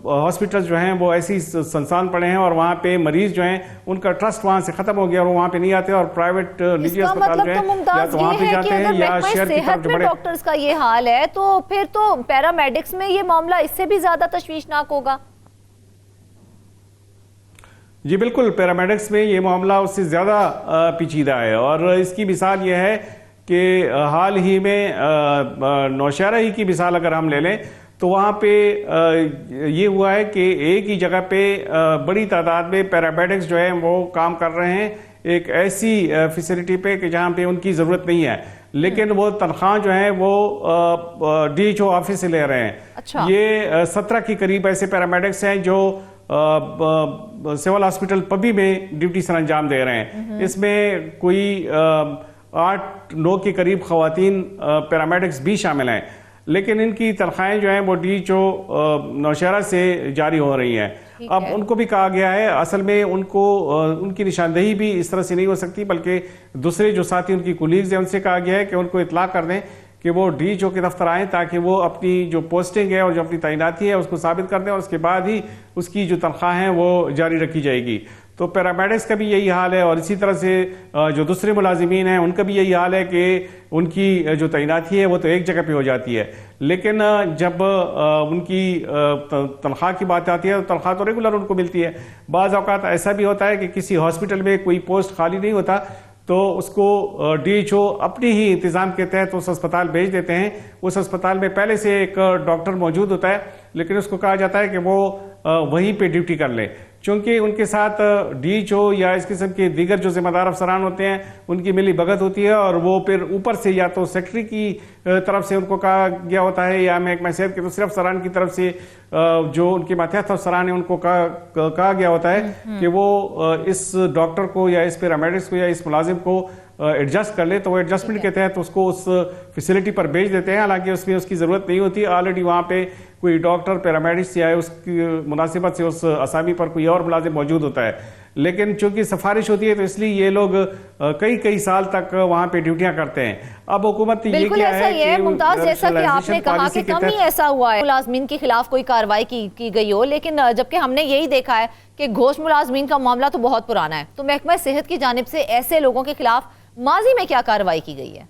हॉस्पिटल्स जो हैं वो ऐसी संस्थान पड़े हैं और वहाँ पे मरीज जो हैं उनका ट्रस्ट वहाँ से खत्म हो गया और वो वहाँ पे नहीं आते और प्राइवेट निजी अस्पताल जो हैं या तो वहाँ पे जाते हैं या शहर की तरफ बड़े। डॉक्टर्स का ये हाल है तो फिर तो पैरामेडिक्स में ये मामला इससे भी ज्यादा तशवीशनाक होगा। जी बिल्कुल, पैरामेडिक्स में ये मामला उससे ज़्यादा पेचीदा है और इसकी मिसाल ये है कि हाल ही में नौशहरा ही की मिसाल अगर हम ले लें तो वहाँ पे ये हुआ है कि एक ही जगह पे बड़ी तादाद में पैरामेडिक्स जो है वो काम कर रहे हैं एक ऐसी फैसिलिटी पे कि जहाँ पे उनकी ज़रूरत नहीं है, लेकिन वो तनख्वाह जो है वो DHO ऑफिस से ले रहे हैं। अच्छा। ये 17 के करीब ऐसे पैरामेडिक्स हैं जो सिविल हॉस्पिटल पबी में ड्यूटी सर अंजाम दे रहे हैं। इसमें कोई 8-9 के करीब खवातीन पैरामेडिक्स भी शामिल हैं, लेकिन इनकी तनख्वाहें जो हैं वो DHO नौशहरा से जारी हो रही हैं। अब उनको भी कहा गया है, असल में उनकी निशानदेही भी इस तरह से नहीं हो सकती, बल्कि दूसरे जो साथी उनकी कुलीग्स हैं उनसे कहा गया है कि उनको इतला कर दें कि वो DHO के दफ्तर आएँ ताकि वो अपनी जो पोस्टिंग है और जो अपनी तैनाती है उसको साबित कर दें और उसके बाद ही उसकी जो तनख्वाह है वो जारी रखी जाएगी। तो पैरामेडिक्स का भी यही हाल है और इसी तरह से जो दूसरे मुलाजिमीन हैं उनका भी यही हाल है कि उनकी जो तैनाती है वो तो एक जगह पे हो जाती है, लेकिन जब उनकी तनख्वाह की बात आती है तो तनख्वाह तो रेगुलर उनको मिलती है। बाज़ औक़ात ऐसा भी होता है कि किसी हॉस्पिटल में कोई पोस्ट खाली नहीं होता तो उसको DHO अपनी ही इंतज़ाम के तहत उस अस्पताल भेज देते हैं। उस अस्पताल में पहले से एक डॉक्टर मौजूद होता है, लेकिन उसको कहा जाता है कि वो वहीं पे ड्यूटी कर ले। चूंकि उनके साथ डीएचओ या इस किस्म के दीगर जो जिम्मेदार अफसरान होते हैं उनकी मिली भगत होती है, और वो फिर ऊपर से या तो सेक्रेटरी की तरफ से उनको कहा गया होता है या महकमा सेहत के दूसरे अफसरान की तरफ से जो उनके मातहत अफसरान है उनको कहा गया होता है कि वो इस डॉक्टर को या इस पैरामेडिक्स को या इस मुलाजिम को एडजस्ट कर ले, तो वो एडजस्टमेंट के तहत उसको उस फैसिलिटी पर भेज देते हैं। हालांकि उसमें उसकी ज़रूरत नहीं होती, ऑलरेडी वहाँ पे कोई डॉक्टर पैरामेडिक्स या उसकी मुनासिबत से उस असामी पर कोई और मुलाजिम मौजूद होता है। लेकिन चूंकि सिफारिश होती है तो इसलिए ये लोग कई कई साल तक वहाँ पे ड्यूटियां करते हैं। अब हुकूमत ये क्या है कि मुमताज, जैसा कि आपने कहा कि कम ही ऐसा हुआ है मुलाजमीन के खिलाफ कोई कार्रवाई की गई हो, लेकिन जबकि हमने यही देखा है कि घोष मुलाजमीन का मामला तो बहुत पुराना है, तो महकमा सेहत की जानिब से ऐसे लोगों के खिलाफ माजी में क्या कार्रवाई की गई है?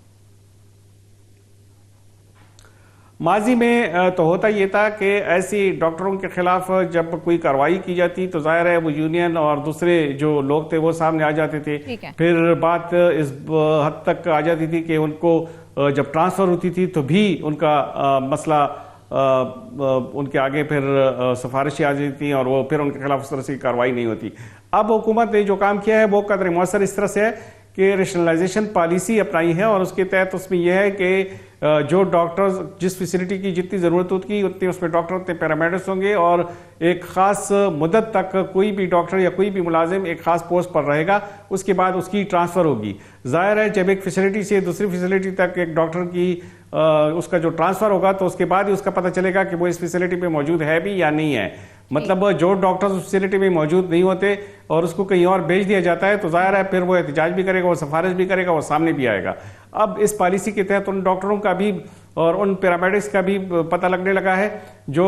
माजी में तो होता ये था कि ऐसी डॉक्टरों के खिलाफ जब कोई कार्रवाई की जाती तो जाहिर है वो यूनियन और दूसरे जो लोग थे वो सामने आ जाते थे। फिर बात इस हद तक आ जाती थी कि उनको जब ट्रांसफर होती थी तो भी उनका मसला उनके आगे फिर सिफारिशें आ जाती थी और वो फिर उनके खिलाफ उस तरह से कार्रवाई नहीं होती। अब हुकूमत ने जो काम किया है वो कदर मौसर इस तरह से है कि रेशनलाइजेशन पॉलिसी अपनाई है, और उसके तहत उसमें यह है कि जो डॉक्टर्स जिस फैसिलिटी की जितनी ज़रूरत होगी उतने उसमें डॉक्टर उतने पैरामेडिक्स होंगे, और एक ख़ास मुद्दत तक कोई भी डॉक्टर या कोई भी मुलाजिम एक ख़ास पोस्ट पर रहेगा, उसके बाद उसकी ट्रांसफ़र होगी। ज़ाहिर है जब एक फैसिलिटी से दूसरी फैसिलिटी तक एक डॉक्टर की उसका जो ट्रांसफ़र होगा तो उसके बाद ही उसका पता चलेगा कि वो इस फैसिलिटी पे मौजूद है भी या नहीं है। मतलब जो डॉक्टर्स उस फैसिलिटी में मौजूद नहीं होते और उसको कहीं और भेज दिया जाता है तो जाहिर है फिर वो एहतजाज भी करेगा, वो सिफारिश भी करेगा, वो सामने भी आएगा। अब इस पॉलिसी के तहत उन डॉक्टरों का भी और उन पैरामेडिक्स का भी पता लगने लगा है जो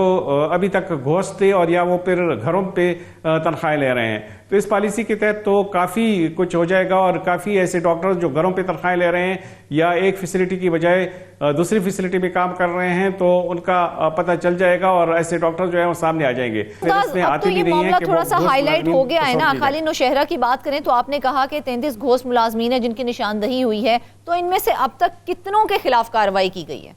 अभी तक घोष थे और या वो फिर घरों पे तनख्वाहें ले रहे हैं। तो इस पॉलिसी के तहत तो काफ़ी कुछ हो जाएगा, और काफ़ी ऐसे डॉक्टर्स जो घरों पे तनख्वाहें ले रहे हैं या एक फैसिलिटी की बजाय दूसरी फैसिलिटी में काम कर रहे हैं तो उनका पता चल जाएगा, और ऐसे डॉक्टर जो है वो सामने आ जाएंगे। अब तो ये मामला थोड़ा सा हाईलाइट हो गया है ना। खाली नौशहरा की बात करें तो आपने कहा कि 33 घोष मुलाजमीन है जिनकी निशानदही हुई है, तो इनमें से अब तक कितनों के खिलाफ कार्रवाई की गई है?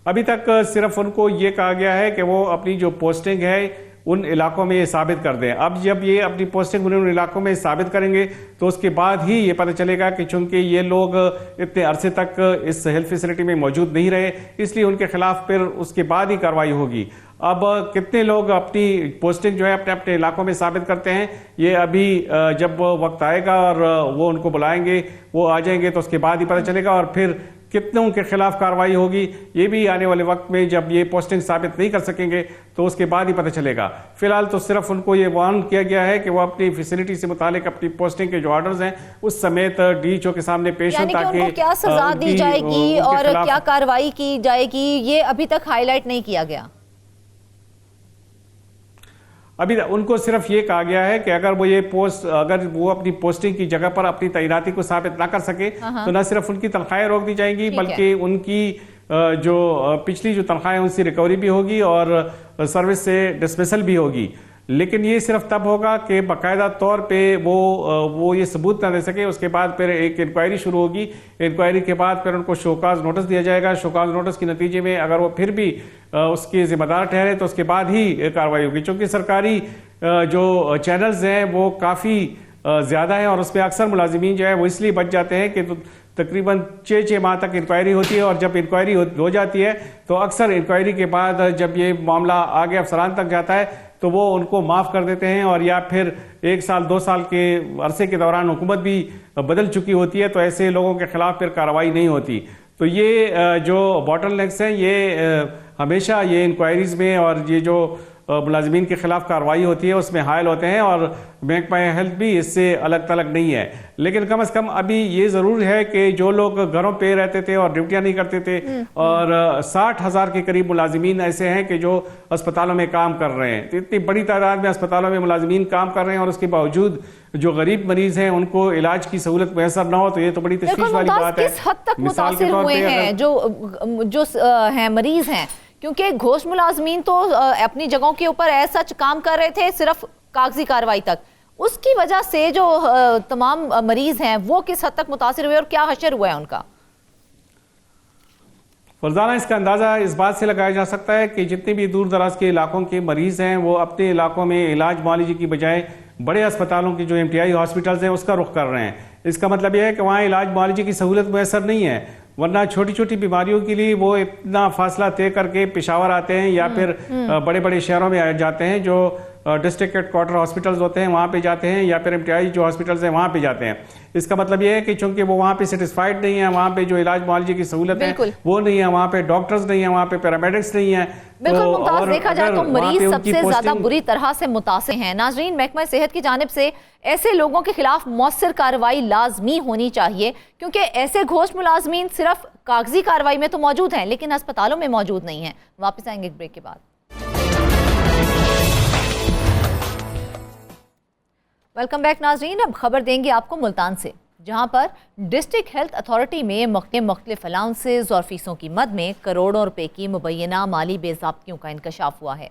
अभी तक सिर्फ उनको ये कहा गया है कि वो अपनी जो पोस्टिंग है उन इलाकों में ये साबित कर दें। अब जब ये अपनी पोस्टिंग उन इलाकों में साबित करेंगे तो उसके बाद ही ये पता चलेगा कि चूंकि ये लोग इतने अरसे तक इस हेल्थ फैसिलिटी में मौजूद नहीं रहे, इसलिए उनके खिलाफ फिर उसके बाद ही कार्रवाई होगी। अब कितने लोग अपनी पोस्टिंग जो है अपने अपने इलाकों में साबित करते हैं, ये अभी जब वक्त आएगा और वो उनको बुलाएंगे, वो आ जाएंगे तो उसके बाद ही पता चलेगा, और फिर कितनों के खिलाफ कार्रवाई होगी ये भी आने वाले वक्त में जब ये पोस्टिंग साबित नहीं कर सकेंगे तो उसके बाद ही पता चलेगा। फिलहाल तो सिर्फ उनको ये वार्न किया गया है कि वो अपनी फैसिलिटी से मुतालिक अपनी पोस्टिंग के जो ऑर्डर्स हैं उस समेत डीएचओ के सामने पेश हों, ताकि क्या सजा दी जाएगी और क्या कार्रवाई की जाएगी ये अभी तक हाईलाइट नहीं किया गया। अभी उनको सिर्फ ये कहा गया है कि अगर वो अपनी पोस्टिंग की जगह पर अपनी तैनाती को साबित ना कर सके तो न सिर्फ उनकी तनख्वाहें रोक दी जाएंगी बल्कि उनकी जो पिछली जो तनख्वाहें उनसे रिकवरी भी होगी और सर्विस से डिसमिसल भी होगी। लेकिन ये सिर्फ तब होगा कि बाकायदा तौर पे वो ये सबूत ना दे सके। उसके बाद फिर एक इंक्वायरी शुरू होगी, इंक्वायरी के बाद फिर उनको शोकाज नोटिस दिया जाएगा। शोकाज नोटिस के नतीजे में अगर वो फिर भी उसके जिम्मेदार ठहरे तो उसके बाद ही कार्रवाई होगी। चूंकि सरकारी जो चैनल्स हैं वो काफ़ी ज़्यादा है और उसमें अक्सर मुलाजिमीन जो है वो इसलिए बच जाते हैं कि तकरीबन 6 माह तक इंक्वायरी होती है, और जब इंक्वायरी हो जाती है तो अक्सर इंक्वायरी के बाद जब ये मामला आगे अफसरान तक जाता है तो वो उनको माफ़ कर देते हैं, और या फिर 1 साल 2 साल के अरसे के दौरान हुकूमत भी बदल चुकी होती है तो ऐसे लोगों के खिलाफ फिर कार्रवाई नहीं होती। तो ये जो बॉटलनेक्स हैं ये हमेशा ये इंक्वायरीज में और ये जो मुलाजिमीन के खिलाफ कार्रवाई होती है उसमें हायल होते हैं, और महकमा हेल्थ भी इससे अलग थलग नहीं है। लेकिन कम से कम अभी ये ज़रूर है कि जो लोग घरों पे रहते थे और ड्यूटियां नहीं करते थे, और 60,000 के करीब मुलाजिमीन ऐसे हैं कि जो अस्पतालों में काम कर रहे हैं। तो इतनी बड़ी तादाद में अस्पतालों में मुलाजिमीन काम कर रहे हैं और उसके बावजूद जो गरीब मरीज हैं उनको इलाज की सहूलत मैसर ना हो तो ये तो बड़ी तशवीश वाली बात है। किस हद तक मुतासिर हुए हैं जो हैं मरीज हैं, क्योंकि घोष मुलाजमीन तो अपनी जगहों के ऊपर ऐसा काम कर रहे थे सिर्फ कागजी कार्रवाई तक, उसकी वजह से जो तमाम मरीज हैं वो किस हद तक मुतासिर हुए और क्या हशर हुआ है उनका? फरजाना, इसका अंदाज़ा इस बात से लगाया जा सकता है कि जितने भी दूर दराज के इलाकों के मरीज़ हैं वो अपने इलाकों में इलाज मुआलजे की बजाय बड़े अस्पतालों की जो MTI हॉस्पिटल्स हैं उसका रुख कर रहे हैं। इसका मतलब यह है कि वहाँ इलाज मुआलजे की सहूलत मैसर नहीं है, वरना छोटी छोटी बीमारियों के लिए वो इतना फासला तय करके पेशावर आते हैं या फिर बड़े बड़े शहरों में आ जाते हैं, जो डिस्ट्रिक्ट हेडक्वार्टर हॉस्पिटल्स होते हैं वहाँ पे जाते हैं, या फिर MTI जो हॉस्पिटल्स हैं वहाँ पे जाते हैं। इसका मतलब ये है कि चूंकि वो वहाँ पे सेटिस्फाइड नहीं है, वहाँ पे जो इलाज मुआलजे की सहूलत है वो नहीं है, वहाँ पे डॉक्टर्स नहीं है, वहाँ पे पैरामेडिक्स नहीं है। बिल्कुल मुमताज, देखा जाए तो मरीज सबसे ज्यादा बुरी तरह से मुतासिर हैं। नाजरीन, महकमा सेहत की जानिब से ऐसे लोगों के खिलाफ मौसर कार्रवाई लाजमी होनी चाहिए, क्योंकि ऐसे घोष मुलाजमीन सिर्फ कागजी कार्रवाई में तो मौजूद हैं लेकिन अस्पतालों में मौजूद नहीं है। वापस आएंगे एक ब्रेक के बाद। वेलकम बैक नाजरीन। अब खबर देंगे आपको मुल्तान से, जहां पर डिस्ट्रिक्ट हेल्थ अथॉरिटी में मुख्तलिफ अलाउंसेज और फीसों की मद में करोड़ों रुपए की मुबैना माली बेज़ाब्तियों का इंकशाफ हुआ है।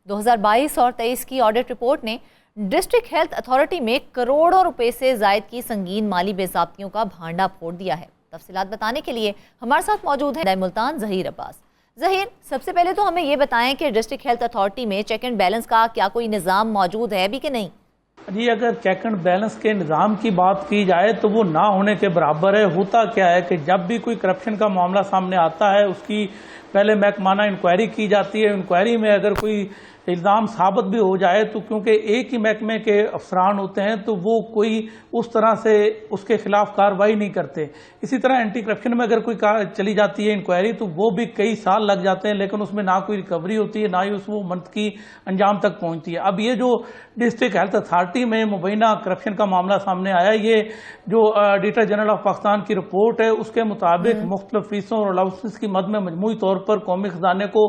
2022 और 23 की ऑडिट रिपोर्ट ने डिस्ट्रिक्ट हेल्थ अथॉरिटी में करोड़ों रुपए से जायद की संगीन माली बेज़ाब्तियों का भांडा फोड़ दिया है। तफसीलात बताने के लिए हमारे साथ मौजूद है मुल्तान ज़हीर अब्बास। ज़हीर, सबसे पहले तो हमें ये बताएं कि डिस्ट्रिक्ट हेल्थ अथॉरिटी में चेक एंड बैलेंस का क्या कोई निज़ाम मौजूद है भी कि नहीं? जी, अगर चेक एंड बैलेंस के निज़ाम की बात की जाए तो वो ना होने के बराबर है। होता क्या है कि जब भी कोई करप्शन का मामला सामने आता है उसकी पहले महकमाना इंक्वायरी की जाती है। इंक्वायरी में अगर कोई इल्ज़ाम साबित भी हो जाए तो क्योंकि एक ही महकमे के अफसरान होते हैं तो वो कोई उस तरह से उसके खिलाफ कार्रवाई नहीं करते। इसी तरह एंटी करप्शन में अगर कोई चली जाती है इंक्वायरी तो वो भी कई साल लग जाते हैं, लेकिन उसमें ना कोई रिकवरी होती है, ना ही उस वो मंतकी अंजाम तक पहुंचती है। अब ये जो डिस्ट्रिक्ट हेल्थ अथॉरिटी में मुबैना करप्शन का मामला सामने आया, ये जो ऑडिटर जनरल ऑफ पाकिस्तान की रिपोर्ट है उसके मुताबिक मुख्तलिफ फीसों और अलाउंसेस की मद में मजमूई तौर पर कौमी खजाने को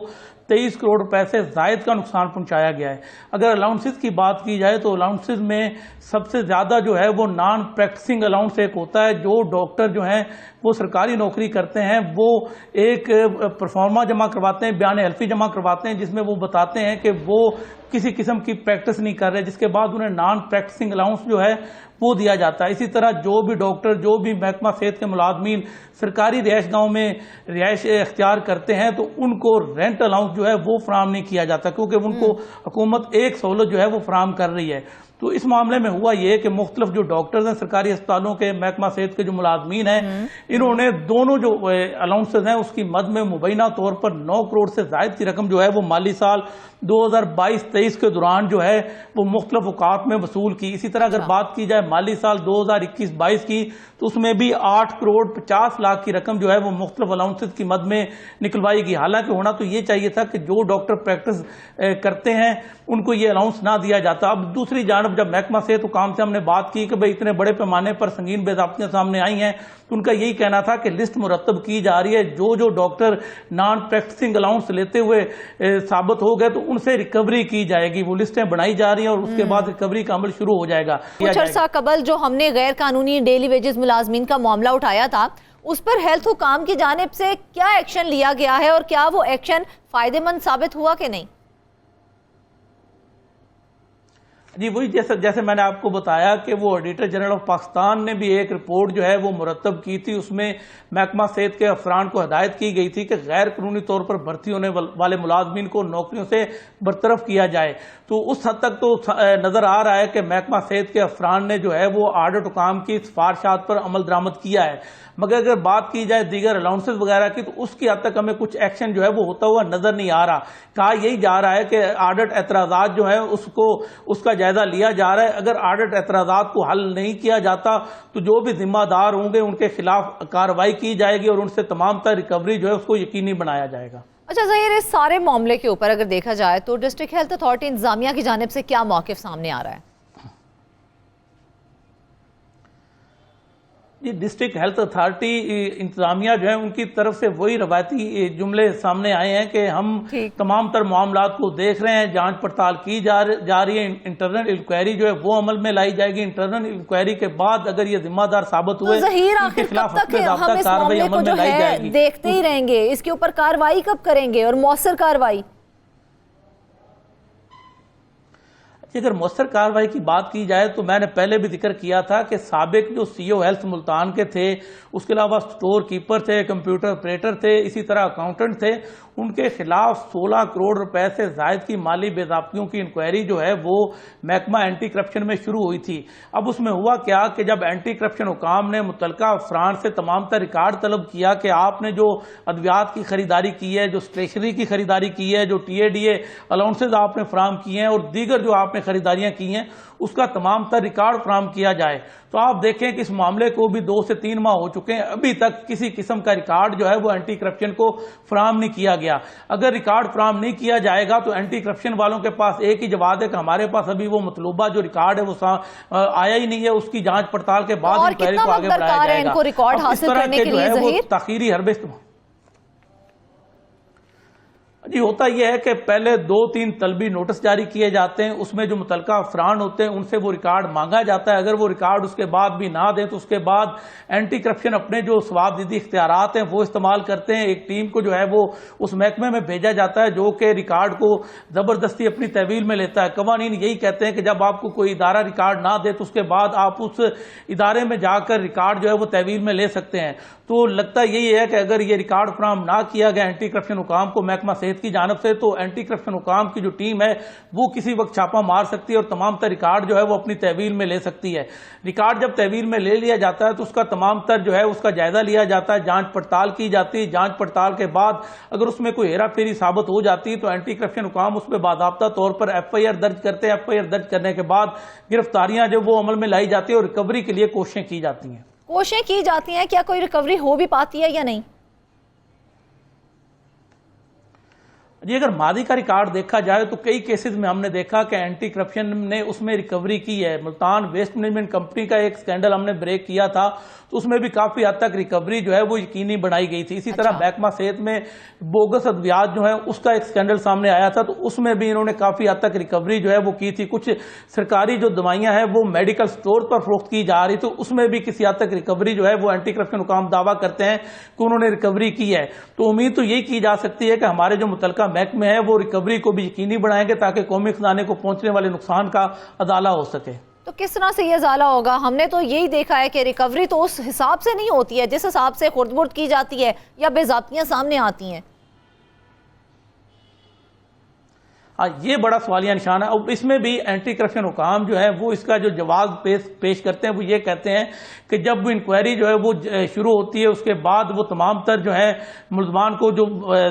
23 करोड़ रुपए से जायद का नुकसान पहुंचाया गया है। अगर अलाउंसेस की बात की जाए तो अलाउंसेस में सबसे ज़्यादा जो है वो नॉन प्रैक्टिसिंग अलाउंस एक होता है। जो डॉक्टर जो हैं वो सरकारी नौकरी करते हैं वो एक परफॉर्मा जमा करवाते हैं, बयान हल्फी जमा करवाते हैं, जिसमें वो बताते हैं कि वो किसी किस्म की प्रैक्टिस नहीं कर रहे, जिसके बाद उन्हें नॉन प्रैक्टिसिंग अलाउंस जो है वो दिया जाता है। इसी तरह जो भी डॉक्टर, जो भी महकमा सेहत के मुलाजमीन सरकारी रिहाइश गाँव में रिहाइश इख्तियार करते हैं तो उनको रेंट अलाउंस जो है वो फराहम नहीं किया जाता, क्योंकि उनको हुकूमत एक सहूलत जो है वो फराहम कर रही है। तो इस मामले में हुआ ये कि मुख्तलिफ जो डॉक्टर्स हैं सरकारी अस्पतालों के, महकमा सेहत के जो मुलाजमीन हैं, इन्होंने दोनों जो अलाउंसेज हैं उसकी मद में मुबैना तौर पर 9 करोड़ से जायद की रकम जो है वो माली साल 2022-23 के दौरान जो है वो मुख्तलिफ औकात में वसूल की। इसी तरह अगर बात की जाए माली साल 2021-22 की तो उसमें भी 8 करोड़ 50 लाख की रकम जो है वो मुख्तलिफ अलाउंसेज की मद में निकलवाई गई। हालांकि होना तो ये चाहिए था कि जो डॉक्टर प्रैक्टिस करते हैं उनको ये अलाउंस ना दिया जाता। अब दूसरी जानब जब महकमा सेहत हुकाम से हमने बात की कि भाई इतने बड़े पैमाने पर संगीन बेज़ाब्तियां सामने आई हैं तो उनका यही कहना था कि लिस्ट मुरतब की जा रही है। जो डॉक्टर नॉन प्रैक्टिसिंग अलाउंस लेते हुए साबित हो गए तो उनसे रिकवरी की जाएगी। वो लिस्टें बनाई जा रही हैं और उसके बाद रिकवरी का अमल शुरू हो जाएगा। कुछ अर्सा कबल जो हमने गैर कानूनी डेली वेजेस मुलाजमीन का मामला उठाया था उस पर हेल्थ हुकाम की जानिब से क्या एक्शन लिया गया है और क्या वो एक्शन फायदेमंद साबित हुआ कि नहीं? जी, वही जैसे मैंने आपको बताया कि वो ऑडिटर जनरल ऑफ पाकिस्तान ने भी एक रिपोर्ट जो है वो मुरतब की थी। उसमें महकमा सेहत के अफसरान को हिदायत की गई थी कि गैर कानूनी तौर पर भर्ती होने वाले मुलाजमीन को नौकरियों से बरतरफ किया जाए। तो उस हद तक तो नजर आ रहा है कि महकमा सेहत के अफसरान ने जो है वो ऑडिट हुकाम की सिफारिशात पर अमल दरामद किया है। मगर अगर बात की जाए दीगर अलाउंसेस वगैरह की तो उसकी हद तक हमें कुछ एक्शन जो है वो होता हुआ नजर नहीं आ रहा। कहा यही जा रहा है कि ऑडिट एतराजात जो है उसका जायजा लिया जा रहा है। अगर ऑडिट एतराजात को हल नहीं किया जाता तो जो भी जिम्मेदार होंगे उनके खिलाफ कार्रवाई की जाएगी और उनसे तमाम तर रिकवरी जो है उसको यकीनी बनाया जाएगा। अच्छा ज़हीर, इस सारे मामले के ऊपर अगर देखा जाए तो डिस्ट्रिक्ट हेल्थ अथॉरिटी इंतजामिया की जानिब से क्या मौक़िफ़ सामने आ रहा है? ये डिस्ट्रिक्ट हेल्थ अथॉरिटी इंतजामिया जो है उनकी तरफ से वही रवायती जुमले सामने आए हैं कि हम तमाम तर मामलात को देख रहे हैं, जांच पड़ताल की जा रही है, इंटरनल इंक्वायरी जो है वो अमल में लाई जाएगी। इंटरनल इंक्वायरी के बाद अगर ये जिम्मेदार साबित हुए तो उनके खिलाफ कार्रवाई अमल में लाई जाएगी। देखते ही रहेंगे, इसके ऊपर कार्रवाई कब करेंगे और मौसर कार्रवाई? अगर मौसर कार्रवाई की बात की जाए तो मैंने पहले भी जिक्र किया था कि साबिक जो सीईओ हेल्थ मुल्तान के थे, उसके अलावा स्टोर कीपर थे, कंप्यूटर ऑपरेटर थे, इसी तरह अकाउंटेंट थे, उनके खिलाफ 16 करोड़ रुपए से जायद की माली बेज़ाब्तियों की इंक्वायरी जो है वो महकमा एंटी करप्शन में शुरू हुई थी। अब उसमें हुआ क्या कि जब एंटी करप्शन हुकाम ने मुतलका अफसरान से तमाम तर रिकॉर्ड तलब किया कि आपने जो अद्वियात की खरीदारी की है, जो स्टेशनरी की खरीदारी की है, जो TADA अलाउंसेज आपने फराम किए हैं और दीगर जो आपने खरीदारियां की हैं, उसका तमाम तर रिकॉर्ड फराम किया जाए। तो आप देखें कि इस मामले को भी 2 से 3 माह हो चुके हैं, अभी तक किसी किस्म का रिकॉर्ड जो है वो एंटी करप्शन को फराम नहीं किया गया। अगर रिकॉर्ड फराम नहीं किया जाएगा तो एंटी करप्शन वालों के पास एक ही जवाब है कि हमारे पास अभी वो मतलूबा जो रिकॉर्ड है वो आया ही नहीं है, उसकी जांच पड़ताल के बाद इंक्वायरी को आगे बढ़ाया जाएगा। इनको रिकॉर्ड हासिल करने के लिए ज़हीर ताखीरी हरबे इस्तेमाल जी होता यह है कि पहले 2-3 तलबी नोटिस जारी किए जाते हैं, उसमें जो मुतलका अफसरान होते हैं उनसे वो रिकॉर्ड मांगा जाता है। अगर वो रिकॉर्ड उसके बाद भी ना दें तो उसके बाद एंटी करप्शन अपने जो सवाबदीदी इख्तियारात हैं वो इस्तेमाल करते हैं। एक टीम को जो है वो उस महकमे में भेजा जाता है जो कि रिकॉर्ड को ज़बरदस्ती अपनी तहवील में लेता है। कवानीन यही कहते हैं कि जब आपको कोई इदारा रिकॉर्ड ना दे तो उसके बाद आप उस इदारे में जाकर रिकॉर्ड जो है वो तहवील में ले सकते हैं। तो लगता यही है कि अगर ये रिकॉर्ड फराम ना किया गया एंटी करप्शन हुकाम को महकमा सेहत की जानब से, तो एंटी करप्शन हुकाम की जो टीम है वो किसी वक्त छापा मार सकती है और तमाम तर रिकॉर्ड जो है वो अपनी तहवील में ले सकती है। रिकॉर्ड जब तहवील में ले लिया जाता है तो उसका तमाम तर जो है उसका जायजा लिया जाता है, जांच पड़ताल की जाती है। जांच पड़ताल के बाद अगर उसमें कोई हेरा फेरी साबित हो जाती है तो एंटी करप्शन हुकाम उस पर बाज़ाब्ता तौर पर FIR दर्ज करते हैं। FIR दर्ज करने के बाद गिरफ्तारियां जो वो अमल में लाई जाती है और रिकवरी के लिए कोशिशें की जाती हैं। कोशिशें की जाती हैं, क्या कोई रिकवरी हो भी पाती है या नहीं? जी अगर मादी का रिकॉर्ड देखा जाए तो कई केसेस में हमने देखा कि एंटी करप्शन ने उसमें रिकवरी की है। मुल्तान वेस्ट मैनेजमेंट कंपनी का एक स्कैंडल हमने ब्रेक किया था तो उसमें भी काफी हद तक रिकवरी जो है वो यकीनी बनाई गई थी। इसी तरह महकमा सेहत में बोगस अद्वियात जो है उसका एक स्कैंडल सामने आया था तो उसमें भी इन्होंने काफी हद तक रिकवरी जो है वो की थी। कुछ सरकारी जो दवाइयां हैं वो मेडिकल स्टोर पर फरोख्त की जा रही, तो उसमें भी किसी हद तक रिकवरी जो है वो एंटी करप्शन हुकाम दावा करते हैं कि उन्होंने रिकवरी की है। तो उम्मीद तो यही की जा सकती है कि हमारे जो मुतलका महकमे है वो रिकवरी को भी यकीनी बनाएंगे ताकि कौमी खजाने को पहुंचने वाले नुकसान का अदाला हो सके। तो किस तरह से ये अजाला होगा? हमने तो यही देखा है कि रिकवरी तो उस हिसाब से नहीं होती है जिस हिसाब से खुर्द-बुर्द की जाती है या बेज़ाब्तियां सामने आती हैं। हाँ, ये बड़ा सवालिया निशान है। अब इसमें भी एंटी करप्शन हुकाम जो है वो इसका जो जवाब पेश करते हैं वो ये कहते हैं कि जब इंक्वायरी जो है वो शुरू होती है उसके बाद वो तमाम तर जो है मुलजमान को जो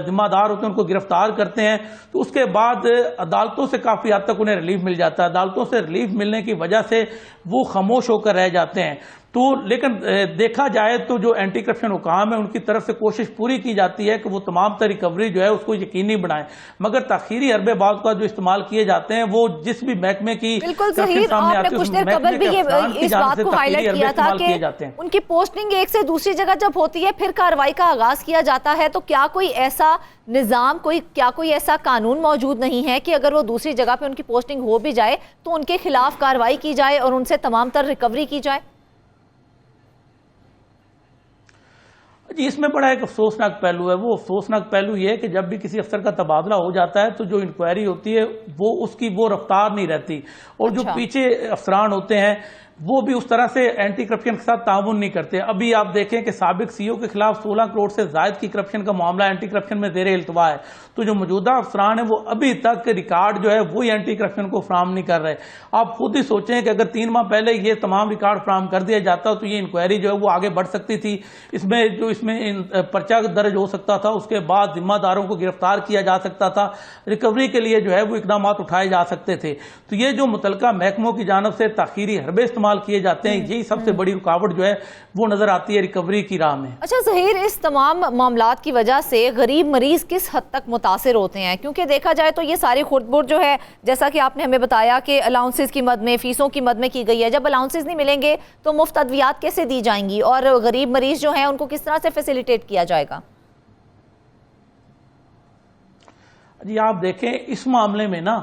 जिम्मेदार होते हैं उनको गिरफ्तार करते हैं, तो उसके बाद अदालतों से काफ़ी हद तक उन्हें रिलीफ मिल जाता है। अदालतों से रिलीफ मिलने की वजह से वो खामोश होकर रह जाते हैं। तो लेकिन देखा जाए तो जो एंटी करप्शन हुकाम है उनकी तरफ से कोशिश पूरी की जाती है कि वो तमाम तर रिकवरी जो है उसको यकीनी बनाएं, मगर ताखीरी हरबे बाद का जो इस्तेमाल किए जाते हैं वो जिस भी महकमे की बिल्कुल ज़हीर, आपने कुछ देर कबल भी इस बात को हाईलाइट किया था कि उनकी पोस्टिंग एक से दूसरी जगह जब होती है फिर कार्रवाई का आगाज किया जाता है, तो क्या कोई ऐसा निज़ाम कोई ऐसा कानून मौजूद नहीं है कि अगर वो दूसरी जगह पे उनकी पोस्टिंग हो भी जाए तो उनके खिलाफ कार्रवाई की जाए और उनसे तमाम तर रिकवरी की जाए? जी इसमें बड़ा एक अफसोसनाक पहलू है। वो अफसोसनाक पहलू ये है कि जब भी किसी अफसर का तबादला हो जाता है तो जो इंक्वायरी होती है वो उसकी वो रफ्तार नहीं रहती और जो पीछे अफसरान होते हैं वो भी उस तरह से एंटी करप्शन के साथ ताउन नहीं करते। अभी आप देखें कि साबिक सीईओ के खिलाफ 16 करोड़ से जायद की करप्शन का मामला एंटी करप्शन में ज़ेरे इल्तवा है, तो जो मौजूदा अफसरान है वो अभी तक रिकॉर्ड जो है वही एंटी करप्शन को फराम नहीं कर रहे। आप खुद ही सोचें कि अगर 3 माह पहले ये तमाम रिकॉर्ड फराम कर दिया जाता तो ये इंक्वायरी जो है वो आगे बढ़ सकती थी। इसमें पर्चा दर्ज हो सकता था, उसके बाद जिम्मेदारों को गिरफ्तार किया जा सकता था, रिकवरी के लिए जो है वो इकदाम उठाए जा सकते थे। तो ये जो मुतलका महकमों की जानब से ताखीरी हरबे इस्तेमाल किए जाते हैं, यही सबसे बड़ी रुकावट जो है वो नजर आती है रिकवरी की राह में। अच्छा ज़हीर, इस तमाम मामलात की वजह से गरीब मरीज किस हद तक मुतासिर होते हैं? क्योंकि देखा जाए तो ये सारी खुर्द-बुर्द जो है, जैसा कि आपने हमें बताया कि अलाउंसेस की मद में, फीसों की मद में की गई है। जब अलाउंसेस नहीं मिलेंगे तो मुफ्त अद्वियात कैसे दी जाएंगी और गरीब मरीज जो है उनको किस तरह से फैसिलिटेट किया जाएगा? जी आप देखें इस मामले में ना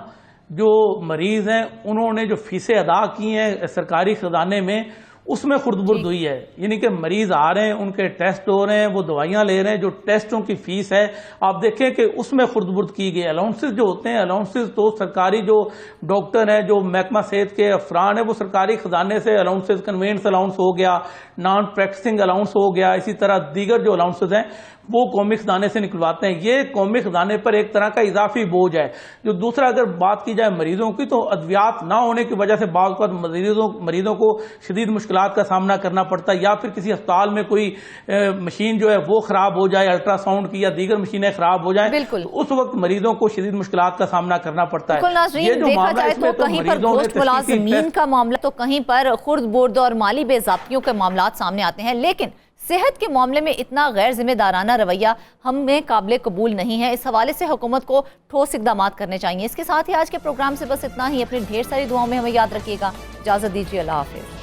जो मरीज हैं उन्होंने जो फीसें अदा की हैं सरकारी खजाने में उसमें खुर्द-बुर्द हुई है। यानी कि मरीज आ रहे हैं, उनके टेस्ट हो रहे हैं, वो दवाइयां ले रहे हैं, जो टेस्टों की फीस है आप देखें कि उसमें खुर्द-बुर्द की गई। अलाउंसेस जो होते हैं, अलाउंसेस तो सरकारी जो डॉक्टर हैं, जो महकमा सेहत के अफरान है, वो सरकारी खजाने से अलाउंसेस, कन्वेंस अलाउंस हो गया, नॉन प्रैक्टिसिंग अलाउंस हो गया, इसी तरह दीगर जो अलाउंसेस हैं वो कौमी खजाने से निकलवाते हैं। ये कौमी खजाने पर एक तरह का इजाफी बोझ है। जो दूसरा अगर बात की जाए मरीजों की, तो अद्वियात ना होने की वजह से बाज़ वक़्त मरीजों को शदीद मुश्किलात का सामना करना पड़ता है, या फिर किसी अस्पताल में कोई मशीन जो है वो खराब हो जाए, अल्ट्रासाउंड की या दीगर मशीनें खराब हो जाए, तो उस वक्त मरीजों को शदीद मुश्किलात का सामना करना पड़ता है। ये जो देखा जाए तो कहीं पर घोस्ट मुलाज़मीन का मामला, तो कहीं पर खुर्द-बुर्द और माली बेज़ाब्तियों के मामलात सामने आते हैं, लेकिन सेहत के मामले में इतना गैर जिम्मेदाराना रवैया हमें काबिल कबूल नहीं है। इस हवाले से हुकूमत को ठोस इक़दाम करने चाहिए। इसके साथ ही आज के प्रोग्राम से बस इतना ही। अपनी ढेर सारी दुआओं में हमें याद रखिएगा। इजाज़त दीजिए, अल्लाह हाफ़िज़।